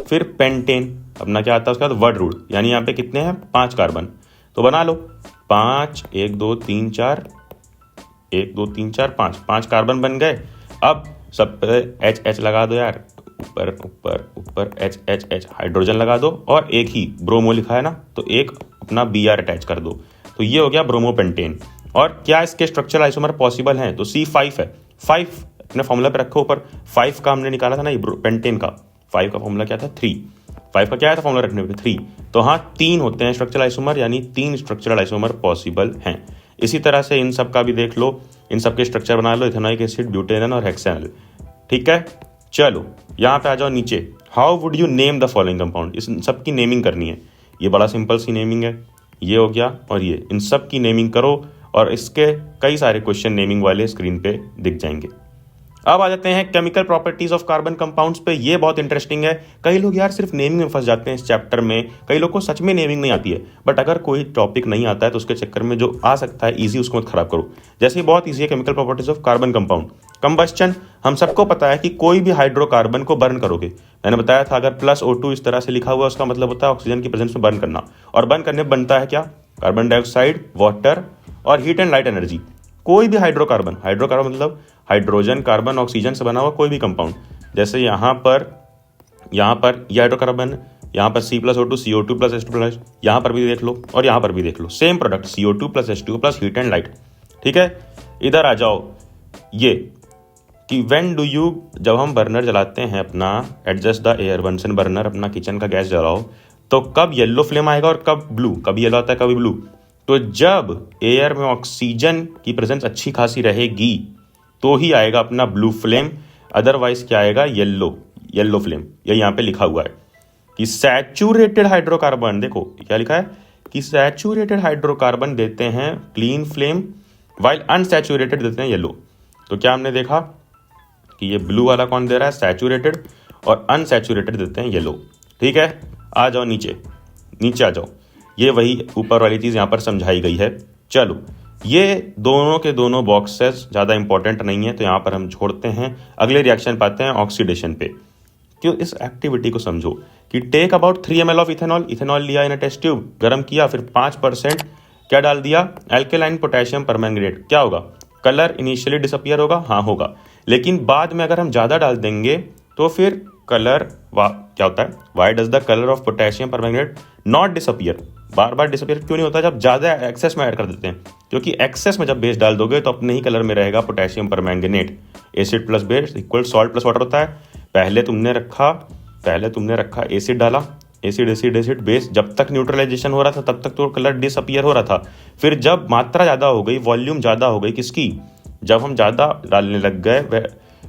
फिर पेंटेन अपना क्या आता है उसके बाद वर्ड रूल, यानी यहाँ पे कितने हैं 5 कार्बन, तो बना लो 5 1 2 3 4 1 2 3 4 5 कार्बन बन गए। अब सब पे H लगा दो यार, ऊपर ऊपर ऊपर H हाइड्रोजन लगा दो, और एक ही ब्रोमो लिखा है ना तो एक अपना Br अटैच कर दो, तो ये हो गया ब्रोमोपेंटेन। और क्या इसके स्ट्रक्चरल आइसोमर पॉसिबल हैं, तो C5 है। 5 अपने फॉर्मूला पे रखो ऊपर, 5 का हमने निकाला था ना ये पेंटेन का, 5 का फॉर्मूला क्या था 3, 5 का क्या था फॉर्मूला रखने पे 3, तो हाँ 3 होते हैं स्ट्रक्चरल आइसोमर, यानी 3 स्ट्रक्चरल आइसोमर पॉसिबल हैं। इसी तरह से इन सब का भी देख लो, इन सब के स्ट्रक्चर बना लो, इथेनोइक एसिड, ब्यूटेनॉल और हेक्सेनॉल, ठीक है। चलो यहाँ पे आ जाओ नीचे, how would you name the following compound, इस सब की नेमिंग करनी है। ये बड़ा सिंपल सी नेमिंग है, ये हो गया और ये, इन सब की नेमिंग करो और इसके कई सारे क्वेश्चन नेमिंग वाले स्क्रीन पे दिख जाएंगे। अब आ जाते हैं chemical properties of carbon compounds पे, ये बहुत इंटरेस्टिंग है। कई लोग यार सिर्फ नेमिंग में फंस जाते हैं इस चैप्टर में, कई लोग को सच में नेमिंग नहीं आती है, बट अगर कोई टॉपिक नहीं आता है तो उसके चक्कर में जो आ सकता है इजी उसको मत खराब करो। जैसे बहुत ईजी है chemical properties of carbon compound. Combustion, हम सबको पता है कि कोई भी हाइड्रोकार्बन को बर्न करोगे, मैंने बताया था अगर +O2 इस तरह से लिखा हुआ उसका मतलब होता है ऑक्सीजन की प्रेजेंस में बर्न करना, और बर्न करने में बनता है क्या, कार्बन डाइऑक्साइड, वाटर और हीट एंड लाइट एनर्जी। कोई भी हाइड्रोकार्बन मतलब हाइड्रोजन कार्बन ऑक्सीजन से बना हुआ कोई भी कंपाउंड, जैसे यहाँ पर ये हाइड्रोकार्बन, यहाँ पर C+O2 CO2 + H2+, यहाँ पर भी देख लो और यहाँ पर भी देख लो, same product CO2 + H2 + heat and light, ठीक है। इधर आ जाओ, ये कि व्हेन डू यू, जब हम बर्नर जलाते हैं अपना, adjust the air Bunsen burner, अपना किचन का गैस जलाओ, तो कब येलो फ्लेम आएगा और कब ब्लू, कभी येलो आता है कभी ब्लू, तो जब एयर में ऑक्सीजन की प्रेजेंस अच्छी खासी रहेगी तो ही आएगा अपना ब्लू फ्लेम, अदरवाइज क्या आएगा येलो फ्लेम। ये यहाँ पे लिखा हुआ है कि सैचुरेटेड हाइड्रोकार्बन, देखो क्या लिखा है कि सैचुरेटेड हाइड्रोकार्बन देते हैं क्लीन फ्लेम, वाइल अनसैचुरेटेड देते हैं येलो। तो क्या हमने देखा कि ये ब्लू वाला कौन दे रहा है, सैचुरेटेड, और अनसैचुरेटेड देते हैं येलो, ठीक है। आ जाओ नीचे आ जाओ, ये वही ऊपर वाली चीज़ यहाँ पर समझाई गई है। चलो ये दोनों के दोनों बॉक्सेस ज़्यादा इंपॉर्टेंट नहीं है तो यहाँ पर हम छोड़ते हैं, अगले रिएक्शन पाते हैं ऑक्सीडेशन पे। क्यों, इस एक्टिविटी को समझो कि take about 3 ml of ethanol लिया इन अ टेस्ट ट्यूब, गर्म किया, फिर 5% क्या डाल दिया, एल्केलाइन पोटेशियम परमैंगनेट, क्या होगा, कलर इनिशियली डिसअपियर होगा, हाँ होगा, लेकिन बाद में अगर हम ज़्यादा डाल देंगे तो फिर कलर क्या होता है, why does the colour of potassium permanganate not disappear, bar bar disappear क्यों नहीं होता जब ज़्यादा एक्सेस में ऐड कर देते हैं, क्योंकि एक्सेस में जब बेस डाल दोगे तो अपने ही कलर में रहेगा potassium permanganate. Acid plus base equal salt plus water होता है। पहले तुमने रखा एसिड डाला, एसिड बेस, जब तक न्यूट्रलाइजेशन हो रहा था तब तक तो कलर डिसअपियर हो रहा था। फिर जब मात्रा ज़्यादा हो गई, वॉल्यूम ज़्यादा हो गई किसकी, जब हम ज़्यादा डालने लग गए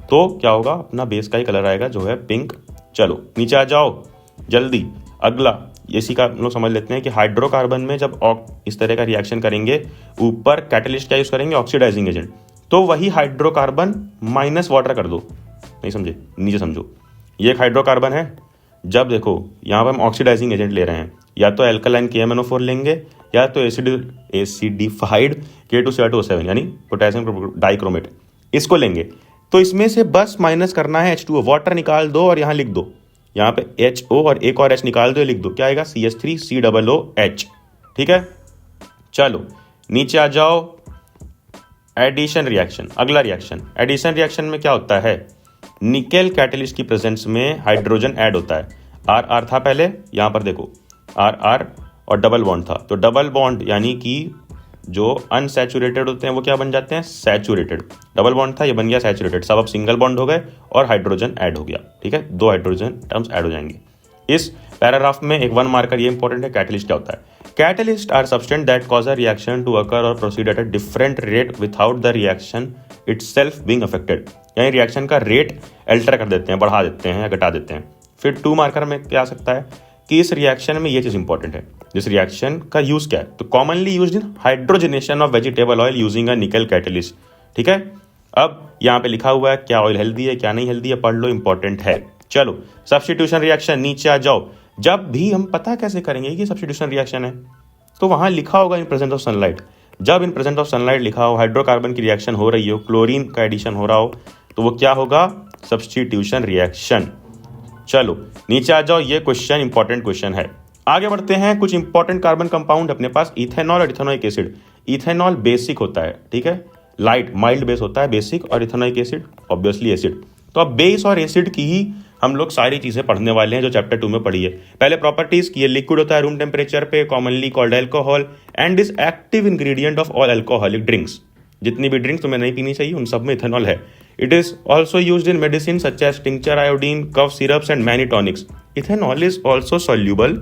तो क्या होगा, अपना बेस का ही कलर आएगा जो है पिंक। चलो नीचे आ जाओ जल्दी, अगला इसी का हम लोग समझ लेते हैं कि हाइड्रोकार्बन में जब इस तरह का रिएक्शन करेंगे, ऊपर कैटलिस्ट क्या यूज करेंगे, ऑक्सीडाइजिंग एजेंट, तो वही हाइड्रोकार्बन माइनस वाटर कर दो, नहीं समझे, नीचे समझो, ये एक हाइड्रोकार्बन है, जब देखो यहाँ पर हम ऑक्सीडाइजिंग एजेंट ले रहे हैं, या तो एल्कलाइन KMnO4 लेंगे या तो एसिडिफाइड K2Cr2O7 यानी पोटेशियम डाइक्रोमेट, इसको लेंगे। तो इसमें से बस माइनस करना है H2O, वाटर निकाल दो और यहाँ लिख दो, यहाँ पे HO और एक और H निकाल दो, लिख दो, क्या आएगा CH3COOH, ठीक है। चलो नीचे आ जाओ, एडिशन रिएक्शन, अगला रिएक्शन। एडिशन रिएक्शन में क्या होता है, निकेल कैटलिस्ट की प्रेजेंस में हाइड्रोजन ऐड होता है। आर आर था पहले, यहाँ पर देखो आर आर और डबल बॉन्ड था, तो डबल बॉन्ड यानी कि जो अनसैचुरेटेड होते हैं वो क्या बन जाते हैं, सैचुरेटेड। डबल बॉन्ड था, ये बन गया सैचुरेटेड, सब अब सिंगल बॉन्ड हो गए और हाइड्रोजन ऐड हो गया। ठीक है, 2 हाइड्रोजन टर्म्स ऐड हो जाएंगे। इस पैराग्राफ में एक 1 मार्कर ये इंपॉर्टेंट है, कैटलिस्ट क्या होता है। Catalyst are substance that cause a reaction to occur or proceed at a different rate without the reaction itself being affected, यानी रिएक्शन का रेट अल्टर कर देते हैं, बढ़ा देते हैं या घटा देते हैं। फिर 2 मार्कर में क्या आ सकता है कि इस रिएक्शन में ये चीज इंपॉर्टेंट है, जिस रिएक्शन का यूज क्या है, तो commonly used in hydrogenation of vegetable oil using a nickel catalyst. ठीक है, अब यहाँ पे लिखा हुआ है क्या ऑयल हेल्दी है क्या नहीं हेल्दी है, पढ़ लो, इंपॉर्टेंट है। चलो सब्स्टिट्यूशन रिएक्शन, नीचे आ जाओ। जब भी हम पता कैसे करेंगे कि सब्स्टिट्यूशन रिएक्शन है, तो वहां लिखा होगा इन प्रेजेंस ऑफ सनलाइट। जब इन प्रेजेंस ऑफ सनलाइट लिखा हो, हाइड्रोकार्बन की रिएक्शन हो रही हो, क्लोरीन का एडिशन हो रहा हो, तो वो क्या होगा, सब्स्टिट्यूशन रिएक्शन। चलो नीचे आ जाओ, ये क्वेश्चन इंपॉर्टेंट क्वेश्चन है। आगे बढ़ते हैं, कुछ इंपॉर्टेंट कार्बन कंपाउंड अपने पास, इथेनॉल और इथेनोइक एसिड। इथेनॉल बेसिक होता है, ठीक है, लाइट माइल्ड बेस होता है बेसिक, और इथेनोइक एसिड ऑब्वियसली एसिड। तो अब बेस और एसिड की ही हम लोग सारी चीजें पढ़ने वाले हैं जो चैप्टर 2 में पढ़ी है। पहले प्रॉपर्टीज की, ये लिक्विड होता है रूम टेम्परेचर पे, commonly called alcohol and is active ingredient of all alcoholic drinks. जितनी भी ड्रिंक्स तुम्हें नहीं पीनी चाहिए उन सब में इथेनॉल है। It is also used in medicine such as tincture, iodine, cough syrups and many tonics. Ethanol is also soluble,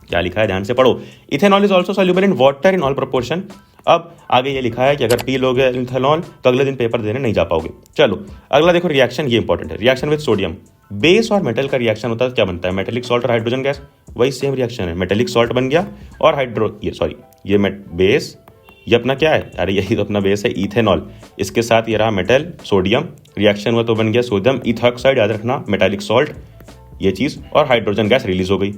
क्या लिखा है ध्यान से पढ़ो, ethanol is also soluble in water in all proportion. अब आगे ये लिखा है कि अगर पी लोगे इथेनॉल तो अगले दिन पेपर देने नहीं जा पाओगे। चलो अगला देखो, रिएक्शन, ये इंपॉर्टेंट है। रिएक्शन विद सोडियम, बेस और मेटल का रिएक्शन होता है, क्या बनता है, मेटेलिक सॉल्ट और हाइड्रोजन गैस। वही सेम रिएक्शन है, मेटेलिक सॉल्ट बन गया और ये बेस, ये अपना क्या है, अरे यही तो अपना बेस है इथेनॉल, इसके साथ ये रहा मेटल सोडियम, रिएक्शन हुआ तो बन गया सोडियम इथॉक्साइड, याद रखना, मेटालिक सॉल्ट, ये चीज, और हाइड्रोजन गैस रिलीज हो गई।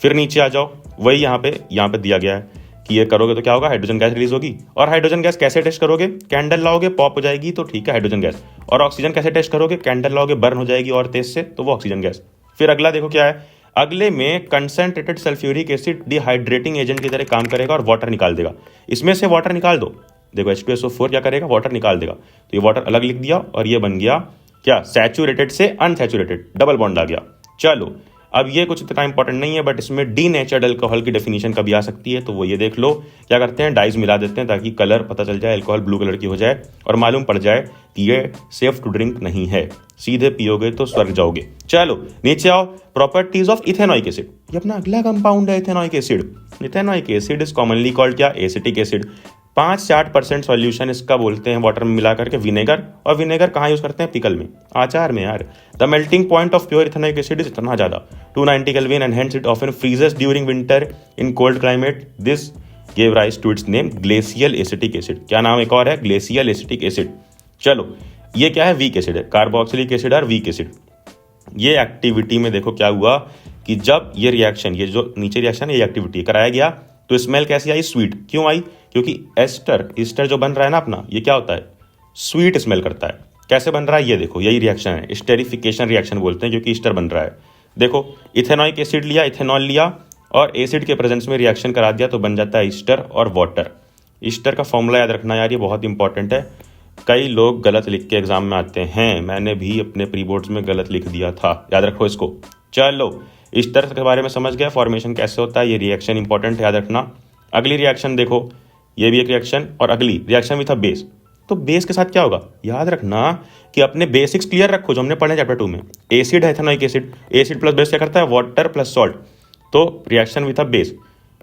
फिर नीचे आ जाओ, वही यहाँ पे दिया गया है कि ये करोगे तो क्या होगा, हाइड्रोजन गैस रिलीज होगी। और हाइड्रोजन गैस कैसे टेस्ट करोगे, कैंडल लाओगे पॉप हो जाएगी तो ठीक है हाइड्रोजन गैस। और ऑक्सीजन कैसे टेस्ट करोगे, कैंडल लाओगे बर्न हो जाएगी और तेज से, तो वो ऑक्सीजन गैस। फिर अगला देखो क्या है, अगले में concentrated sulphuric acid dehydrating agent की तरह काम करेगा और वाटर निकाल देगा। इसमें से वाटर निकाल दो, देखो H2SO4 क्या करेगा, वाटर निकाल देगा, तो ये वाटर अलग लिख दिया और ये बन गया क्या, सैचुरेटेड से अनसैचुरेटेड, डबल बॉन्ड आ गया। चलो अब ये कुछ इतना इंपॉर्टेंट नहीं है, बट इसमें डीनेचर्ड अल्कोहल की डेफिनेशन कभी आ सकती है, तो वो ये देख लो, क्या करते हैं, डाइज मिला देते हैं ताकि कलर पता चल जाए, अल्कोहल ब्लू कलर की हो जाए और मालूम पड़ जाए कि ये सेफ टू ड्रिंक नहीं है, सीधे पियोगे तो स्वर्ग जाओगे। चलो नीचे आओ, प्रॉपर्टीज ऑफ इथेनोइक एसिड, ये अपना अगला कंपाउंड है ethanoic acid. Ethanoic acid is commonly called क्या, एसिटिक एसिड। 5 से 8% सॉल्यूशन इसका बोलते हैं वाटर में मिला करके विनेगर, और विनेगर कहाँ यूज करते हैं, पिकल में, आचार में यार। The melting point of pure ethanoic acid is इतना ज्यादा 290 kelvin and hence it often freezes during winter in cold climate. This gave rise to its name glacial acetic acid. क्या नाम एक और है, ग्लेशियल एसिटिक एसिड। चलो ये क्या है, वीक एसिड है, कार्बोक्सिलिक एसिड और वीक एसिड। ये एक्टिविटी में देखो क्या हुआ कि जब ये रिएक्शन, ये जो नीचे रिएक्शन है, ये एक्टिविटी कराया गया तो स्मेल कैसी आई, स्वीट। क्यों आई, क्योंकि ईस्टर जो बन रहा है ना अपना, ये क्या होता है, स्वीट स्मेल करता है। कैसे बन रहा है ये देखो, यही रिएक्शन है, स्टेरिफिकेशन रिएक्शन बोलते हैं, क्योंकि ईस्टर बन रहा है। देखो इथेनोइक एसिड लिया, इथेनॉल लिया और एसिड के प्रेजेंस में रिएक्शन करा दिया तो बन जाता है ईस्टर और वाटर। ईस्टर का फॉर्मूला याद रखना यार, ये बहुत इंपॉर्टेंट है, कई लोग गलत लिख के एग्जाम में आते हैं, मैंने भी अपने प्री बोर्ड्स में गलत लिख दिया था, याद रखो इसको। चलो ईस्टर के बारे में समझ गया, फॉर्मेशन कैसे होता है, ये रिएक्शन इंपॉर्टेंट है, याद रखना। अगली रिएक्शन देखो, ये भी एक रिएक्शन, और अगली रिएक्शन भी था बेस। तो बेस के साथ क्या होगा, याद रखना कि अपने बेसिक्स क्लियर रखो जो हमने पढ़े चैप्टर 2 में। एसिड है ethanoic acid, acid plus base क्या करता है, वाटर प्लस सॉल्ट, तो रिएक्शन भी था बेस,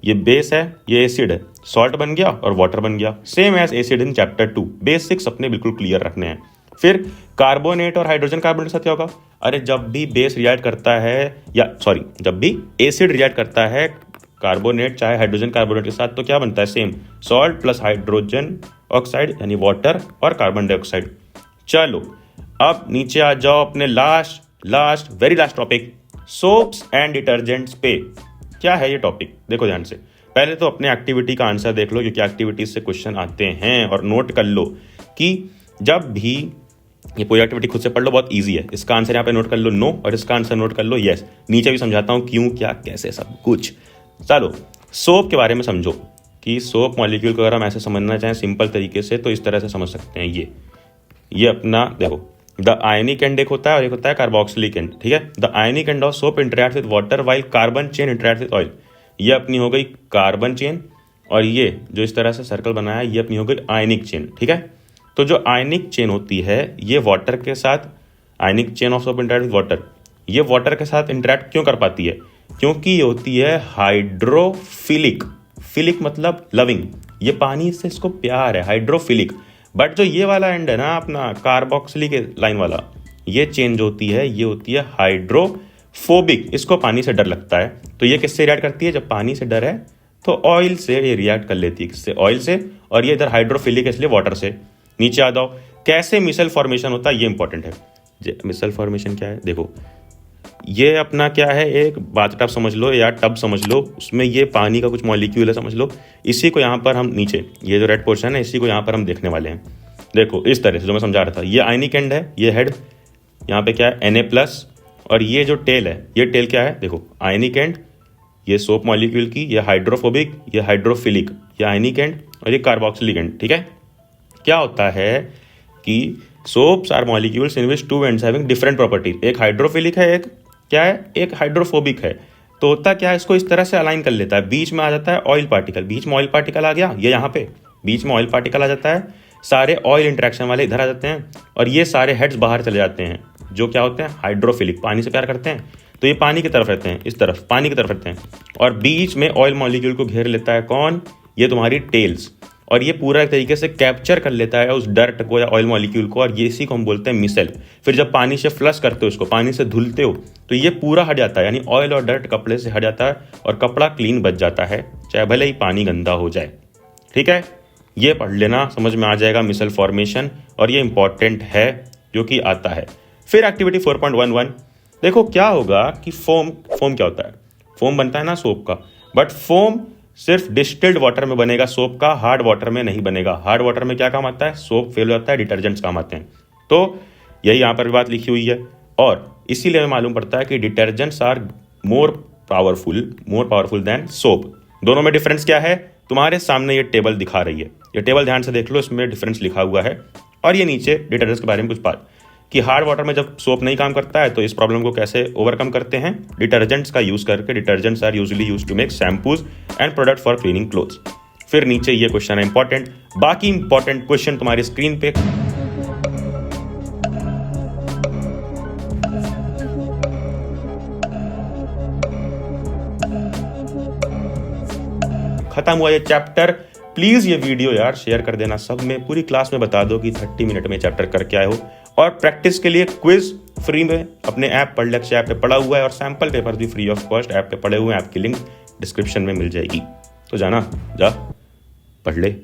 ये बेस है, ये एसिड है, सॉल्ट बन गया और वाटर बन गया, same as acid in chapter 2। Basics अपने बिल्कुल क्लियर रखने हैं। फिर कार्बोनेट और हाइड्रोजन कार्बोनेट के साथ क्या होगा, अरे जब भी बेस रिएक्ट करता है, जब भी एसिड रिएक्ट करता है कार्बोनेट चाहे हाइड्रोजन कार्बोनेट के साथ, तो क्या बनता है, same, salt plus hydrogen oxide यानी वाटर और कार्बन डाइऑक्साइड। चलो अब नीचे आ जाओ, अपने very last topic, soaps and detergents पे। क्या है ये टॉपिक, देखो ध्यान से। पहले तो अपने एक्टिविटी का आंसर देख लो, क्योंकि एक्टिविटीज से क्वेश्चन आते हैं, और नोट कर लो कि जब भी ये पूरी एक्टिविटी खुद से पढ़ लो, बहुत इजी है। इसका आंसर यहाँ पे नोट कर लो नो, और इसका आंसर नोट कर लो यस। नीचे भी समझाता हूँ क्यों, क्या, कैसे, सब कुछ। चलो सोप के बारे में समझो कि सोप मॉलिक्यूल को अगर हम ऐसे समझना चाहें सिंपल तरीके से तो इस तरह से समझ सकते हैं। ये अपना देखो, द आयनिक एंड एक होता है और एक होता है कार्बोक्सिलिक एंड, ठीक है। The ionic end of soap interact with water while carbon chain interact with oil. ये अपनी हो गई कार्बन चेन और ये जो इस तरह से सर्कल बनाया है ये अपनी हो गई आयनिक चेन, ठीक है। तो जो आयनिक चेन होती है ये वाटर के साथ, ionic chain of soap interact with water, ये वाटर के साथ इंटरेक्ट क्यों कर पाती है? क्योंकि ये होती है हाइड्रोफिलिक। फिलिक मतलब लविंग, ये पानी से इसको प्यार है, हाइड्रोफिलिक। बट जो ये वाला एंड है ना अपना कार्बोक्सिलिक लाइन वाला, ये चेन जो होती है ये होती है हाइड्रोफोबिक, इसको पानी से डर लगता है। तो ये किससे रिएक्ट करती है? जब पानी से डर है तो ऑयल से ये रिएक्ट कर लेती है। किससे? ऑयल से। और ये इधर हाइड्रोफिलिक है इसलिए वाटर से। नीचे आ जाओ, कैसे मिसल फॉर्मेशन होता है ये इंपॉर्टेंट है। मिसल फॉर्मेशन क्या है? देखो ये अपना क्या है, एक बाथटब समझ लो या टब समझ लो, उसमें ये पानी का कुछ मॉलिक्यूल है समझ लो। इसी को यहाँ पर हम नीचे, ये जो रेड पोर्शन है इसी को यहाँ पर हम देखने वाले हैं। देखो इस तरह से जो मैं समझा रहा था, ये आयनिक एंड है, ये हेड, यहाँ पे क्या है Na+, और ये जो टेल है, ये टेल क्या है? देखो आयनिक एंड, ये सोप मॉलिक्यूल की, ये हाइड्रोफोबिक, ये हाइड्रोफिलिक, ये आयनिक एंड और ये कार्बोक्सिलिक एंड, ठीक है। क्या होता है कि soaps are molecules in which two ends having different properties. एक हाइड्रोफिलिक है, एक क्या है, एक हाइड्रोफोबिक है। तो होता क्या है, इसको इस तरह से अलाइन कर लेता है। बीच में आ जाता है ऑयल पार्टिकल, बीच में ऑयल पार्टिकल आ गया, ये यहाँ पे बीच में ऑयल पार्टिकल आ जाता है, सारे ऑयल इंटरेक्शन वाले इधर आ जाते हैं और ये सारे हेड्स बाहर चले जाते हैं जो क्या होते हैं, हाइड्रोफिलिक, पानी से प्यार करते हैं। तो ये पानी की तरफ रहते हैं, इस तरफ पानी की तरफ रहते हैं, और बीच में ऑयल मॉलिक्यूल को घेर लेता है कौन? ये तुम्हारी टेल्स। और ये पूरा एक तरीके से कैप्चर कर लेता है उस डर्ट को या ऑयल मॉलिक्यूल को, और ये इसी को हम बोलते हैं मिसेल। फिर जब पानी से फ्लश करते हो, इसको पानी से धुलते हो, तो ये पूरा हट जाता है, यानी ऑयल और डर्ट कपड़े से हट जाता है और कपड़ा क्लीन बच जाता है, चाहे भले ही पानी गंदा हो जाए, ठीक है। ये पढ़ लेना, समझ में आ जाएगा मिसल फॉर्मेशन, और ये इंपॉर्टेंट है जो कि आता है। फिर एक्टिविटी 4.11, देखो क्या होगा कि फोम क्या होता है? फोम बनता है ना सोप का, बट फोम सिर्फ डिस्टिल्ड वाटर में बनेगा सोप का, हार्ड वाटर में नहीं बनेगा। हार्ड वाटर में क्या काम आता है? सोप फेल हो जाता है, डिटर्जेंट्स काम आते हैं। तो यही यहाँ पर भी बात लिखी हुई है, और इसीलिए हमें मालूम पड़ता है कि detergents are more powerful than soap. दोनों में डिफरेंस क्या है? तुम्हारे सामने ये टेबल दिखा रही है, ये टेबल ध्यान से देख लो, इसमें डिफरेंस लिखा हुआ है। और ये नीचे डिटर्जेंट्स के बारे में कुछ बात कि हार्ड वाटर में जब सोप नहीं काम करता है तो इस प्रॉब्लम को कैसे ओवरकम करते हैं? डिटर्जेंट्स का यूज करके। Detergents are usually used to make shampoos and product for cleaning clothes. फिर नीचे ये क्वेश्चन है इंपॉर्टेंट, बाकी इंपॉर्टेंट क्वेश्चन तुम्हारी स्क्रीन पे। खत्म हुआ ये चैप्टर। प्लीज ये वीडियो यार शेयर कर देना सब में, पूरी क्लास में बता दो कि 30 मिनट में चैप्टर करके आए हो। और प्रैक्टिस के लिए क्विज फ्री में अपने ऐप पढ़लेक्स ऐप पे पड़ा हुआ है, और सैंपल पेपर भी फ्री ऑफ कॉस्ट ऐप पे पड़े हुए हैं। ऐप की लिंक डिस्क्रिप्शन में मिल जाएगी, तो जाना, जा पढ़ ले।